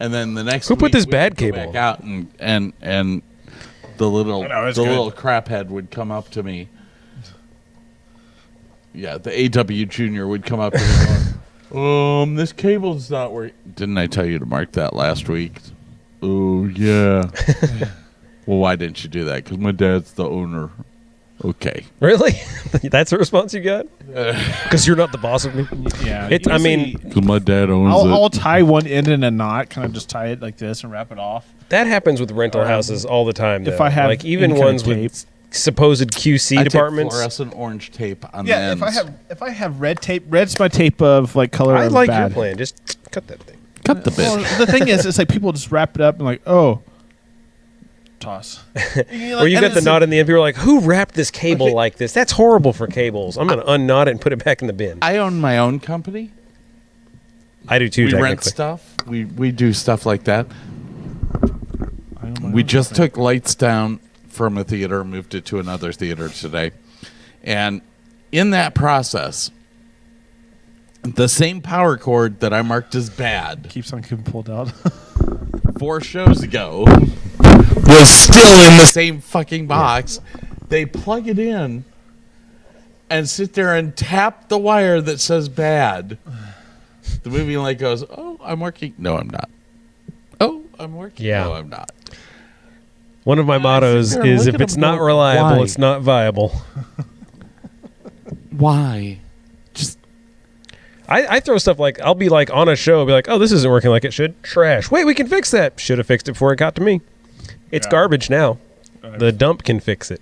[SPEAKER 3] and then the next
[SPEAKER 2] Who put
[SPEAKER 3] week
[SPEAKER 2] this
[SPEAKER 3] we
[SPEAKER 2] bad
[SPEAKER 3] would go
[SPEAKER 2] cable
[SPEAKER 3] back out and the little
[SPEAKER 4] I know, it's
[SPEAKER 3] the
[SPEAKER 4] good.
[SPEAKER 3] little craphead would come up to me. Yeah, the AW Junior would come up to me going, this cable's not working. Didn't I tell you to mark that last week? Oh, yeah. Well, why didn't you do that? Because my dad's the owner. Okay.
[SPEAKER 2] Really? That's the response you got? Because you're not the boss of me.
[SPEAKER 4] Yeah,
[SPEAKER 2] I mean,
[SPEAKER 4] usually
[SPEAKER 3] Because my dad owns
[SPEAKER 4] I'll tie one end in a knot, kind of just tie it like this and wrap it off.
[SPEAKER 2] that happens with rental houses all the time.
[SPEAKER 4] if
[SPEAKER 2] though.
[SPEAKER 4] I have
[SPEAKER 2] like even
[SPEAKER 4] any kind
[SPEAKER 2] ones
[SPEAKER 4] of
[SPEAKER 2] with supposed QC
[SPEAKER 3] I take
[SPEAKER 2] departments.
[SPEAKER 3] fluorescent orange tape on the
[SPEAKER 4] Yeah,
[SPEAKER 3] ends.
[SPEAKER 4] if I have red tape, red's my tape of like color.
[SPEAKER 2] I
[SPEAKER 4] of
[SPEAKER 2] like
[SPEAKER 4] bad.
[SPEAKER 2] your plan. Just cut that thing.
[SPEAKER 3] Cut the
[SPEAKER 4] Well,
[SPEAKER 3] bit.
[SPEAKER 4] the thing is, it's like people just wrap it up and like, oh, toss.
[SPEAKER 2] Or you got the knot in the end. People are like, "Who wrapped this cable like this? That's horrible for cables. I'm going to unknot it and put it back in the bin."
[SPEAKER 3] I own my own company.
[SPEAKER 2] I do too.
[SPEAKER 3] We rent
[SPEAKER 2] technically.
[SPEAKER 3] stuff. We do stuff like that. We just took lights down from a theater, moved it to another theater today. And in that process, the same power cord that I marked as bad
[SPEAKER 4] keeps on getting pulled out.
[SPEAKER 3] 4 shows ago was still in the same fucking box. They plug it in and sit there and tap the wire that says bad. The movie light goes, "Oh, I'm working." No, I'm not. "Oh, I'm working."
[SPEAKER 2] Yeah.
[SPEAKER 3] No, I'm not.
[SPEAKER 2] One of my mottos
[SPEAKER 3] there and
[SPEAKER 2] is,
[SPEAKER 3] look
[SPEAKER 2] "If
[SPEAKER 3] at
[SPEAKER 2] it's
[SPEAKER 3] them
[SPEAKER 2] not
[SPEAKER 3] go,
[SPEAKER 2] reliable,
[SPEAKER 3] why?
[SPEAKER 2] it's not viable."
[SPEAKER 3] Why?
[SPEAKER 2] I throw stuff like, I'll be like on a show, I'll be like, oh, this isn't working like it should. Trash. Wait, we can fix that. Should have fixed it before it got to me. It's garbage now. The dump can fix it.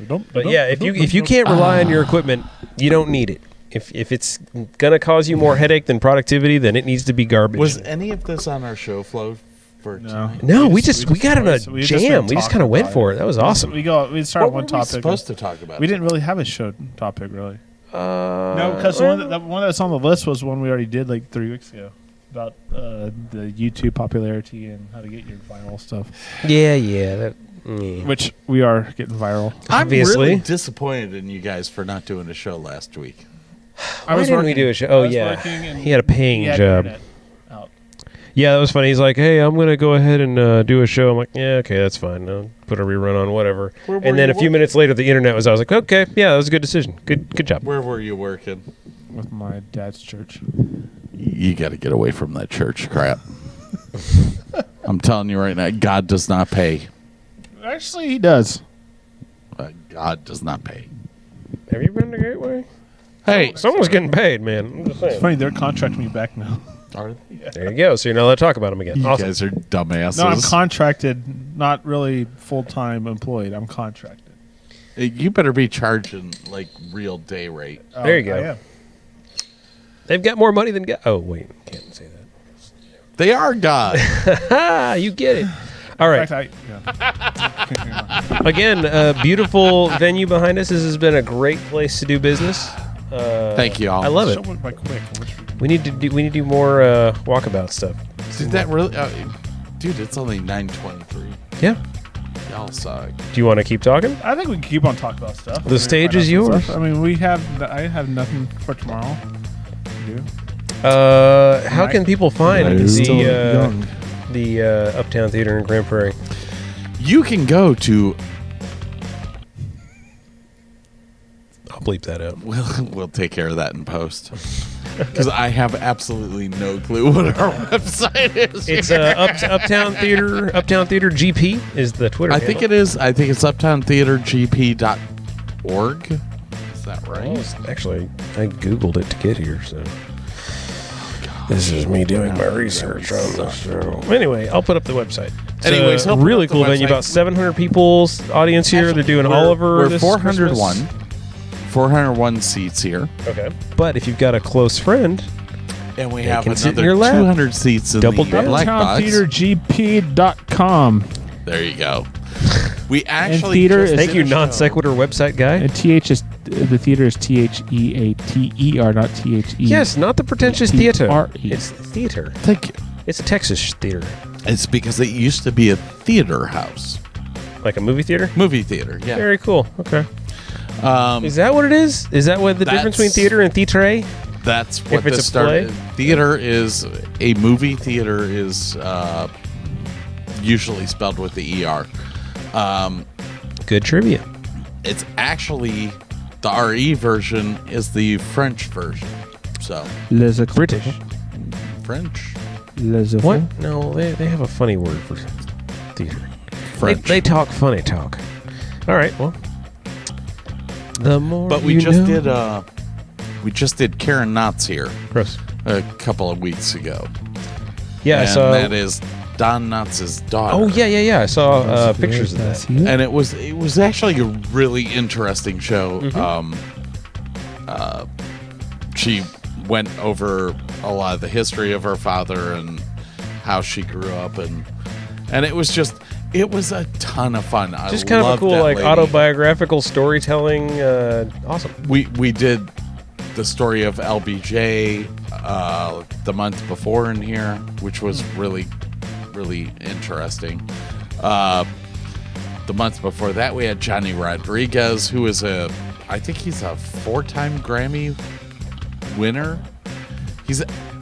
[SPEAKER 2] But yeah, if you can't rely on your equipment, you don't need it. If it's gonna cause you more headache than productivity, then it needs to be garbage.
[SPEAKER 3] Was any of this on our show flow for tonight?
[SPEAKER 2] No, we got in a jam. We just kind of went for it. That was awesome.
[SPEAKER 4] We started
[SPEAKER 3] What
[SPEAKER 4] one
[SPEAKER 3] were
[SPEAKER 4] topic.
[SPEAKER 3] we supposed to talk about?
[SPEAKER 4] We didn't really have a show topic, really. No, because the one that's on the list was one we already did like 3 weeks ago about the YouTube popularity and how to get your viral stuff.
[SPEAKER 2] Yeah.
[SPEAKER 4] Which we are getting viral.
[SPEAKER 3] I'm
[SPEAKER 2] Obviously.
[SPEAKER 3] really disappointed in you guys for not doing a show last week.
[SPEAKER 2] Why didn't we do a show? Oh, yeah. He had a paying job.
[SPEAKER 4] Out.
[SPEAKER 2] Yeah, that was funny. He's like, hey, I'm going to go ahead and do a show. I'm like, yeah, okay, that's fine. I'll put a rerun on, whatever. And then a few minutes later, the internet was, I was like, okay, yeah, that was a good decision. Good job.
[SPEAKER 3] Where were you working?
[SPEAKER 4] With my dad's church.
[SPEAKER 3] You got to get away from that church crap. I'm telling you right now, God does not pay.
[SPEAKER 4] Actually, he does.
[SPEAKER 3] God does not pay.
[SPEAKER 2] Have you been to Gateway?
[SPEAKER 3] Hey,
[SPEAKER 2] Someone's getting paid, man. I'm just saying.
[SPEAKER 4] It's funny, they're contracting me back now.
[SPEAKER 3] are
[SPEAKER 2] There you go. So you're not allowed to talk about them again.
[SPEAKER 3] you
[SPEAKER 2] Awesome.
[SPEAKER 3] guys are dumbasses.
[SPEAKER 4] No, I'm contracted, not really full-time employed. I'm contracted.
[SPEAKER 3] You better be charging like real day rate.
[SPEAKER 2] There you go.
[SPEAKER 4] I am.
[SPEAKER 2] They've got more money than God. Oh, wait. Can't say that.
[SPEAKER 3] They are God.
[SPEAKER 2] Ah, you get it. All
[SPEAKER 4] In
[SPEAKER 2] right.
[SPEAKER 4] fact,
[SPEAKER 2] Again, beautiful venue behind us. This has been a great place to do business.
[SPEAKER 3] Thank you all.
[SPEAKER 2] I love it.
[SPEAKER 4] So went by quick.
[SPEAKER 2] We need to do more walkabout stuff.
[SPEAKER 3] Did that really? Dude, it's only 9:23.
[SPEAKER 2] Yeah.
[SPEAKER 3] Y'all suck.
[SPEAKER 2] Do you want to keep talking?
[SPEAKER 4] I think we can keep on talking about stuff.
[SPEAKER 2] The stage is yours.
[SPEAKER 4] I mean, I have nothing for tomorrow to do.
[SPEAKER 2] How can people find
[SPEAKER 4] Hello.
[SPEAKER 2] the Uptown Theater in Grand Prairie?
[SPEAKER 3] You can go to.
[SPEAKER 2] I'll bleep that out.
[SPEAKER 3] We'll take care of that in post. Because I have absolutely no clue what our website is.
[SPEAKER 2] It's Uptown Theater. Uptown Theater GP is the Twitter.
[SPEAKER 3] I think it is. I think it's uptowntheatergp.org. Is that right?
[SPEAKER 2] Actually, I googled it to get here, so this is me doing my research on the show. Anyway, I'll put up the website.
[SPEAKER 3] Anyways,
[SPEAKER 2] a really cool venue. About 700 people's audience here.
[SPEAKER 3] Actually,
[SPEAKER 2] They're doing
[SPEAKER 3] we're-
[SPEAKER 2] Oliver.
[SPEAKER 3] We're
[SPEAKER 2] this
[SPEAKER 3] 401.
[SPEAKER 2] Christmas.
[SPEAKER 3] 401 seats here.
[SPEAKER 2] Okay, but if you've got a close friend,
[SPEAKER 3] And we
[SPEAKER 2] They
[SPEAKER 3] have
[SPEAKER 2] can sit in
[SPEAKER 3] another
[SPEAKER 2] your lap.
[SPEAKER 3] 200 seats in
[SPEAKER 2] Double
[SPEAKER 3] the
[SPEAKER 2] down.
[SPEAKER 3] black box.
[SPEAKER 4] UptownTheaterGP.com.
[SPEAKER 3] There you go. We
[SPEAKER 4] And
[SPEAKER 3] actually
[SPEAKER 4] theater
[SPEAKER 3] just
[SPEAKER 4] is-
[SPEAKER 2] thank
[SPEAKER 3] did
[SPEAKER 2] you,
[SPEAKER 3] a show.
[SPEAKER 2] non sequitur website guy.
[SPEAKER 4] And the theater is THEATER, not THE.
[SPEAKER 2] Yes, not the pretentious theater.
[SPEAKER 4] T-R-E.
[SPEAKER 2] It's theater.
[SPEAKER 3] Thank you.
[SPEAKER 2] It's a Texas theater,
[SPEAKER 3] It's because it used to be a theater house.
[SPEAKER 2] like a movie theater.
[SPEAKER 3] Movie theater, yeah.
[SPEAKER 2] Very cool. Okay,
[SPEAKER 3] Um,
[SPEAKER 2] is that what it is? Is that what the difference between
[SPEAKER 3] That's-
[SPEAKER 2] theater and theatre?
[SPEAKER 3] that's what
[SPEAKER 2] it's
[SPEAKER 3] this
[SPEAKER 2] a
[SPEAKER 3] started.
[SPEAKER 2] play?
[SPEAKER 3] Theater is a movie theater is usually spelled with the ER.
[SPEAKER 2] Good trivia.
[SPEAKER 3] It's actually the RE version is the French version. So
[SPEAKER 2] British.
[SPEAKER 3] French,
[SPEAKER 2] What? No, they have a funny word for theater.
[SPEAKER 3] French.
[SPEAKER 2] They talk funny talk. All right, well, the more.
[SPEAKER 3] But we
[SPEAKER 2] you
[SPEAKER 3] just
[SPEAKER 2] know.
[SPEAKER 3] did Karen Knotts here
[SPEAKER 2] Gross.
[SPEAKER 3] a couple of weeks ago.
[SPEAKER 2] Yeah, I
[SPEAKER 3] and
[SPEAKER 2] saw.
[SPEAKER 3] that is Don Knotts' daughter.
[SPEAKER 2] Oh yeah. I saw pictures of that.
[SPEAKER 3] And it was actually a really interesting show.
[SPEAKER 2] Mm-hmm.
[SPEAKER 3] She went over a lot of the history of her father and how she grew up, and it was a ton of fun.
[SPEAKER 2] Just
[SPEAKER 3] I
[SPEAKER 2] kind of a
[SPEAKER 3] loved
[SPEAKER 2] cool,
[SPEAKER 3] that
[SPEAKER 2] like
[SPEAKER 3] lady.
[SPEAKER 2] autobiographical storytelling. Awesome.
[SPEAKER 3] We did the story of LBJ the month before in here, which was really interesting. The month before that, we had Johnny Rodriguez, who is I think he's a 4-time Grammy winner.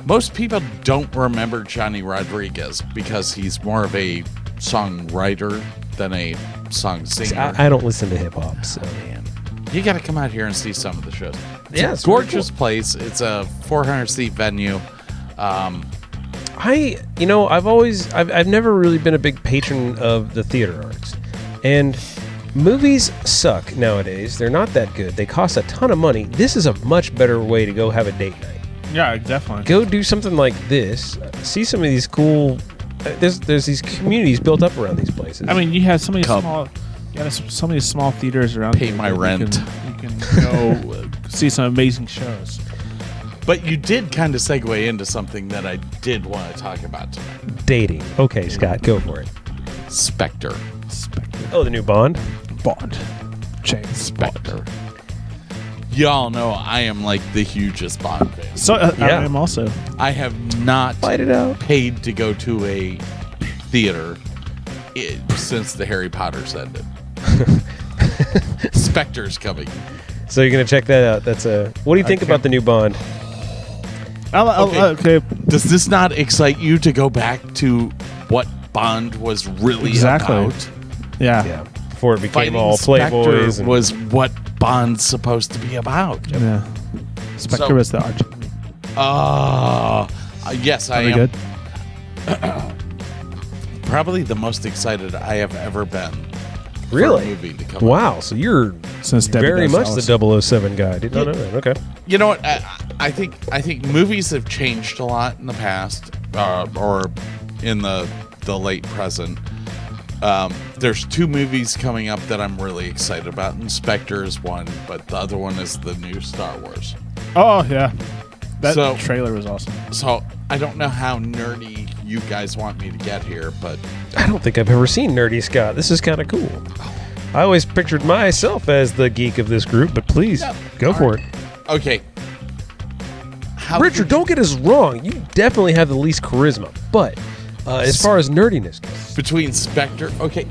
[SPEAKER 3] Most people don't remember Johnny Rodriguez because he's more of a songwriter than a song singer.
[SPEAKER 2] I don't listen to hip hop, so
[SPEAKER 3] Man, you got to come out here and see some of the shows. It's
[SPEAKER 2] Yeah,
[SPEAKER 3] a
[SPEAKER 2] it's really
[SPEAKER 3] gorgeous place. It's a 400-seat venue.
[SPEAKER 2] I've never really been a big patron of the theater arts, and movies suck nowadays. They're not that good. They cost a ton of money. This is a much better way to go have a date night.
[SPEAKER 4] Yeah, definitely.
[SPEAKER 2] Go do something like this. See some of these cool. There's these communities built up around these places.
[SPEAKER 4] I mean, you have so many
[SPEAKER 3] Come.
[SPEAKER 4] small. Yeah, there's so many small theaters around.
[SPEAKER 3] Pay
[SPEAKER 4] here
[SPEAKER 3] my
[SPEAKER 4] that
[SPEAKER 3] rent.
[SPEAKER 4] You can go see some amazing shows.
[SPEAKER 3] But you did kind of segue into something that I did want to talk about tonight.
[SPEAKER 2] dating. Okay, Scott, go for it.
[SPEAKER 3] Spectre.
[SPEAKER 2] Oh, the new Bond.
[SPEAKER 4] Bond. James
[SPEAKER 3] Spectre. Y'all know I am like the hugest Bond fan.
[SPEAKER 4] So
[SPEAKER 2] Yeah.
[SPEAKER 4] I am also.
[SPEAKER 3] I have not
[SPEAKER 2] Fight it out.
[SPEAKER 3] paid to go to a theater since the Harry Potter's ended. Spectre's coming.
[SPEAKER 2] So you're gonna check that out. That's a. What do you think
[SPEAKER 4] Okay.
[SPEAKER 2] about the new Bond?
[SPEAKER 4] Okay.
[SPEAKER 3] Does this not excite you to go back to what Bond was really
[SPEAKER 4] Exactly.
[SPEAKER 3] about?
[SPEAKER 4] Yeah.
[SPEAKER 2] Yeah. Before it became
[SPEAKER 3] Fighting
[SPEAKER 2] all
[SPEAKER 3] Spectre
[SPEAKER 2] playboys. And,
[SPEAKER 3] was what Bond's supposed to be about.
[SPEAKER 4] Yeah. Spectre
[SPEAKER 3] So-
[SPEAKER 4] was the arch.
[SPEAKER 3] Yes, I
[SPEAKER 4] Very
[SPEAKER 3] am.
[SPEAKER 4] good.
[SPEAKER 3] Probably the most excited I have ever been for a
[SPEAKER 2] really?
[SPEAKER 3] movie to come out.
[SPEAKER 2] Wow. So you're
[SPEAKER 4] Since Debbie
[SPEAKER 2] very
[SPEAKER 4] Does
[SPEAKER 2] much
[SPEAKER 4] Dallas.
[SPEAKER 2] the 007 guy. Did not know that. Okay.
[SPEAKER 3] You know what? I think movies have changed a lot in the past, or in the late present. There's two movies coming up that I'm really excited about, and Spectre is one, but the other one is the new Star Wars.
[SPEAKER 4] Oh yeah. That
[SPEAKER 3] So-
[SPEAKER 4] trailer was awesome.
[SPEAKER 3] So I don't know how nerdy you guys want me to get here, but
[SPEAKER 2] I don't think I've ever seen Nerdy Scott. This is kind of cool. I always pictured myself as the geek of this group, but please go for it.
[SPEAKER 3] okay. How
[SPEAKER 2] Richard,
[SPEAKER 3] did you-
[SPEAKER 2] don't get us wrong. You definitely have the least charisma, but as far as nerdiness goes,
[SPEAKER 3] between Spectre. Okay,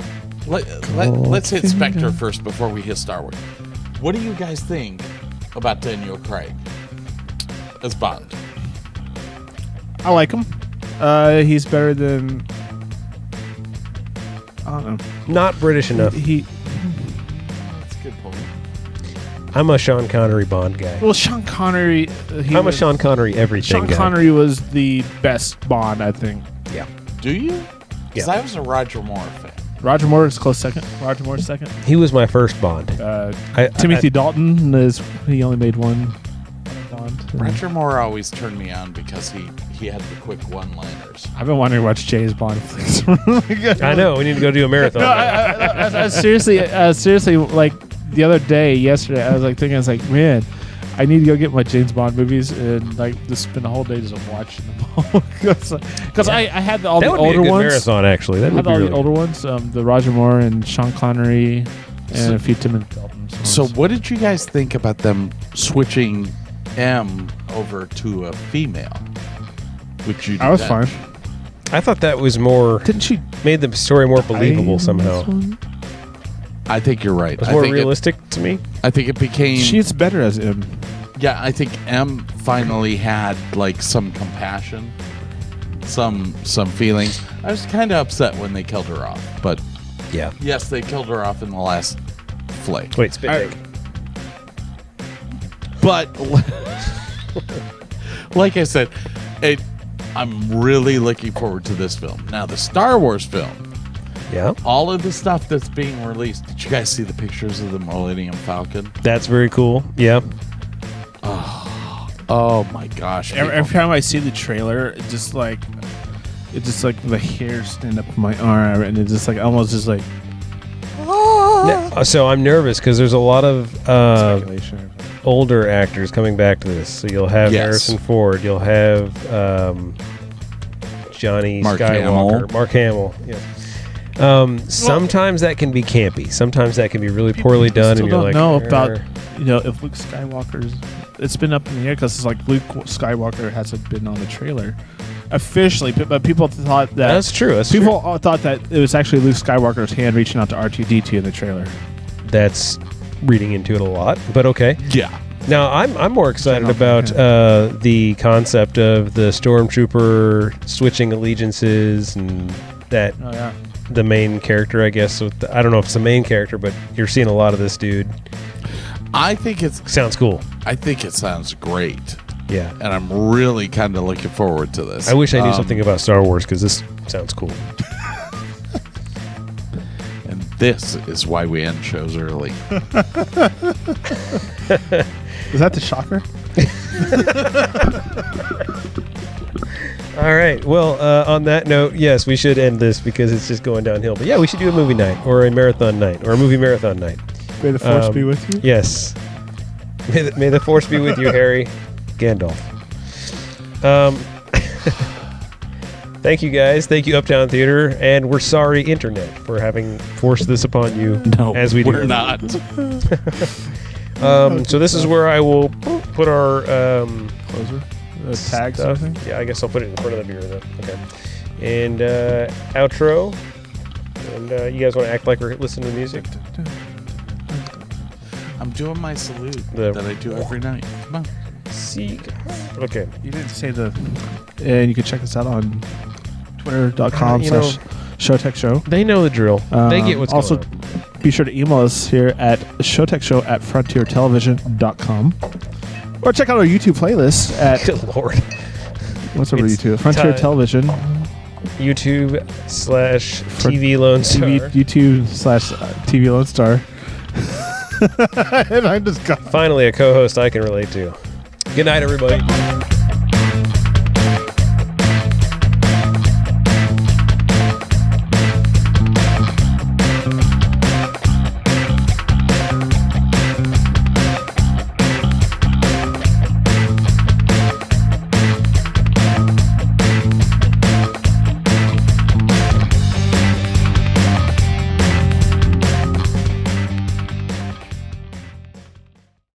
[SPEAKER 3] let's hit Spectre first before we hit Star Wars. What do you guys think about Daniel Craig as Bond?
[SPEAKER 4] I like him. He's better than. I don't know.
[SPEAKER 2] not British enough.
[SPEAKER 4] He.
[SPEAKER 3] That's a good point.
[SPEAKER 2] I'm a Sean Connery Bond guy.
[SPEAKER 4] Well, Sean Connery.
[SPEAKER 2] I'm a Sean Connery everything
[SPEAKER 4] Sean
[SPEAKER 2] guy.
[SPEAKER 4] Connery was the best Bond, I think.
[SPEAKER 2] Yeah.
[SPEAKER 3] Do you? Because
[SPEAKER 2] Yeah.
[SPEAKER 3] I was a Roger Moore fan.
[SPEAKER 4] Roger Moore is close second. Roger Moore's second.
[SPEAKER 2] He was my first Bond.
[SPEAKER 4] Timothy Dalton is. He only made one Bond.
[SPEAKER 3] Roger Moore always turned me on because he had the quick one-liners.
[SPEAKER 4] I've been wanting to watch James Bond flicks.
[SPEAKER 2] I know. We need to go do a marathon.
[SPEAKER 4] No, I seriously, like the other day, yesterday, I was like thinking, I was like, man, I need to go get my James Bond movies and like just spend the whole day just watching them all. Because I had all
[SPEAKER 2] that
[SPEAKER 4] the
[SPEAKER 2] would be a
[SPEAKER 4] older
[SPEAKER 2] good
[SPEAKER 4] ones.
[SPEAKER 2] marathon, actually. That
[SPEAKER 4] I
[SPEAKER 2] would
[SPEAKER 4] had
[SPEAKER 2] be
[SPEAKER 4] all
[SPEAKER 2] really
[SPEAKER 4] the older ones, the Roger Moore and Sean Connery, and a few Timothy Dalton songs.
[SPEAKER 3] So what did you guys think about them switching M over to a female? Which you
[SPEAKER 4] I was
[SPEAKER 3] did.
[SPEAKER 4] fine.
[SPEAKER 2] I thought that was more
[SPEAKER 4] Didn't she?
[SPEAKER 2] made the story more believable somehow.
[SPEAKER 3] I think you're right.
[SPEAKER 2] It was
[SPEAKER 3] I
[SPEAKER 2] more
[SPEAKER 3] think
[SPEAKER 2] realistic to me.
[SPEAKER 3] I think it became.
[SPEAKER 4] She's better as him.
[SPEAKER 3] Yeah, I think M finally had like some compassion, some feelings. I was kind of upset when they killed her off, but
[SPEAKER 2] Yeah.
[SPEAKER 3] yes, they killed her off in the last flick.
[SPEAKER 2] Wait, spit
[SPEAKER 4] I-
[SPEAKER 2] take.
[SPEAKER 3] But like I said, I'm really looking forward to this film. Now, the Star Wars film,
[SPEAKER 2] Yeah.
[SPEAKER 3] all of the stuff that's being released. Did you guys see the pictures of the Millennium Falcon?
[SPEAKER 2] That's very cool. Yeah.
[SPEAKER 3] Oh my gosh!
[SPEAKER 4] Every time I see the trailer, it just like the hair stand up on my arm, and it's just like almost just like
[SPEAKER 2] So I'm nervous because there's a lot of
[SPEAKER 4] speculation.
[SPEAKER 2] older actors coming back to this. So you'll have
[SPEAKER 3] Yes.
[SPEAKER 2] Harrison Ford. You'll have Johnny
[SPEAKER 3] Mark
[SPEAKER 2] Skywalker.
[SPEAKER 3] Hamill.
[SPEAKER 2] Mark Hamill. Yeah. Sometimes that can be campy. Sometimes that can be really poorly done,
[SPEAKER 4] Still
[SPEAKER 2] and you're
[SPEAKER 4] don't
[SPEAKER 2] like,
[SPEAKER 4] know about
[SPEAKER 2] "Err."
[SPEAKER 4] if Luke Skywalker's. It's been up in the air because it's like Luke Skywalker hasn't been on the trailer officially, but people thought that
[SPEAKER 2] That's true. That's
[SPEAKER 4] people thought that it was actually Luke Skywalker's hand reaching out to R2-D2 in the trailer.
[SPEAKER 2] true. That's reading into it a lot, but okay.
[SPEAKER 3] Yeah.
[SPEAKER 2] Now I'm more excited
[SPEAKER 4] Turn off
[SPEAKER 2] about the concept of the stormtrooper switching allegiances and that
[SPEAKER 4] Oh yeah.
[SPEAKER 2] the main character, I guess. I don't know if it's the main character, but you're seeing a lot of this dude.
[SPEAKER 3] I think it sounds great,
[SPEAKER 2] Yeah.
[SPEAKER 3] and I'm really kind of looking forward to this.
[SPEAKER 2] I wish I knew something about Star Wars because this sounds cool.
[SPEAKER 3] And this is why we end shows early.
[SPEAKER 4] Is that the shocker?
[SPEAKER 2] All right. Well, on that note, yes, we should end this because it's just going downhill. But yeah, we should do a movie night or a marathon night or a movie marathon night.
[SPEAKER 4] May the force be with you.
[SPEAKER 2] Yes. May the force be with you, Harry Gandalf. Thank you, guys. Thank you, Uptown Theater. And we're sorry, Internet, for having forced this upon you as we do.
[SPEAKER 3] We're not.
[SPEAKER 2] So this is where I will put our...
[SPEAKER 4] Closer. Tags, I think.
[SPEAKER 2] Yeah, I guess I'll put it in front of the beer then. Okay. And outro. And you guys want to act like we're listening to music?
[SPEAKER 3] I'm doing my salute
[SPEAKER 2] The-
[SPEAKER 3] that I do every night. Come on.
[SPEAKER 2] See. Okay.
[SPEAKER 4] You didn't say the... And you can check us out on twitter.com
[SPEAKER 2] You know-
[SPEAKER 4] /ShowTechShow.
[SPEAKER 2] They know the drill. They get what's
[SPEAKER 4] also,
[SPEAKER 2] going on.
[SPEAKER 4] be sure to email us here at showtechshow@frontiertelevision.com. Or check out our YouTube playlist at...
[SPEAKER 2] Good Lord.
[SPEAKER 4] What's over
[SPEAKER 2] It's
[SPEAKER 4] YouTube? Frontier
[SPEAKER 2] time.
[SPEAKER 4] Television.
[SPEAKER 2] YouTube/TV Lone Star.
[SPEAKER 4] YouTube/TV Lone Star. And I just got...
[SPEAKER 2] Finally, a co-host I can relate to. Good night, everybody.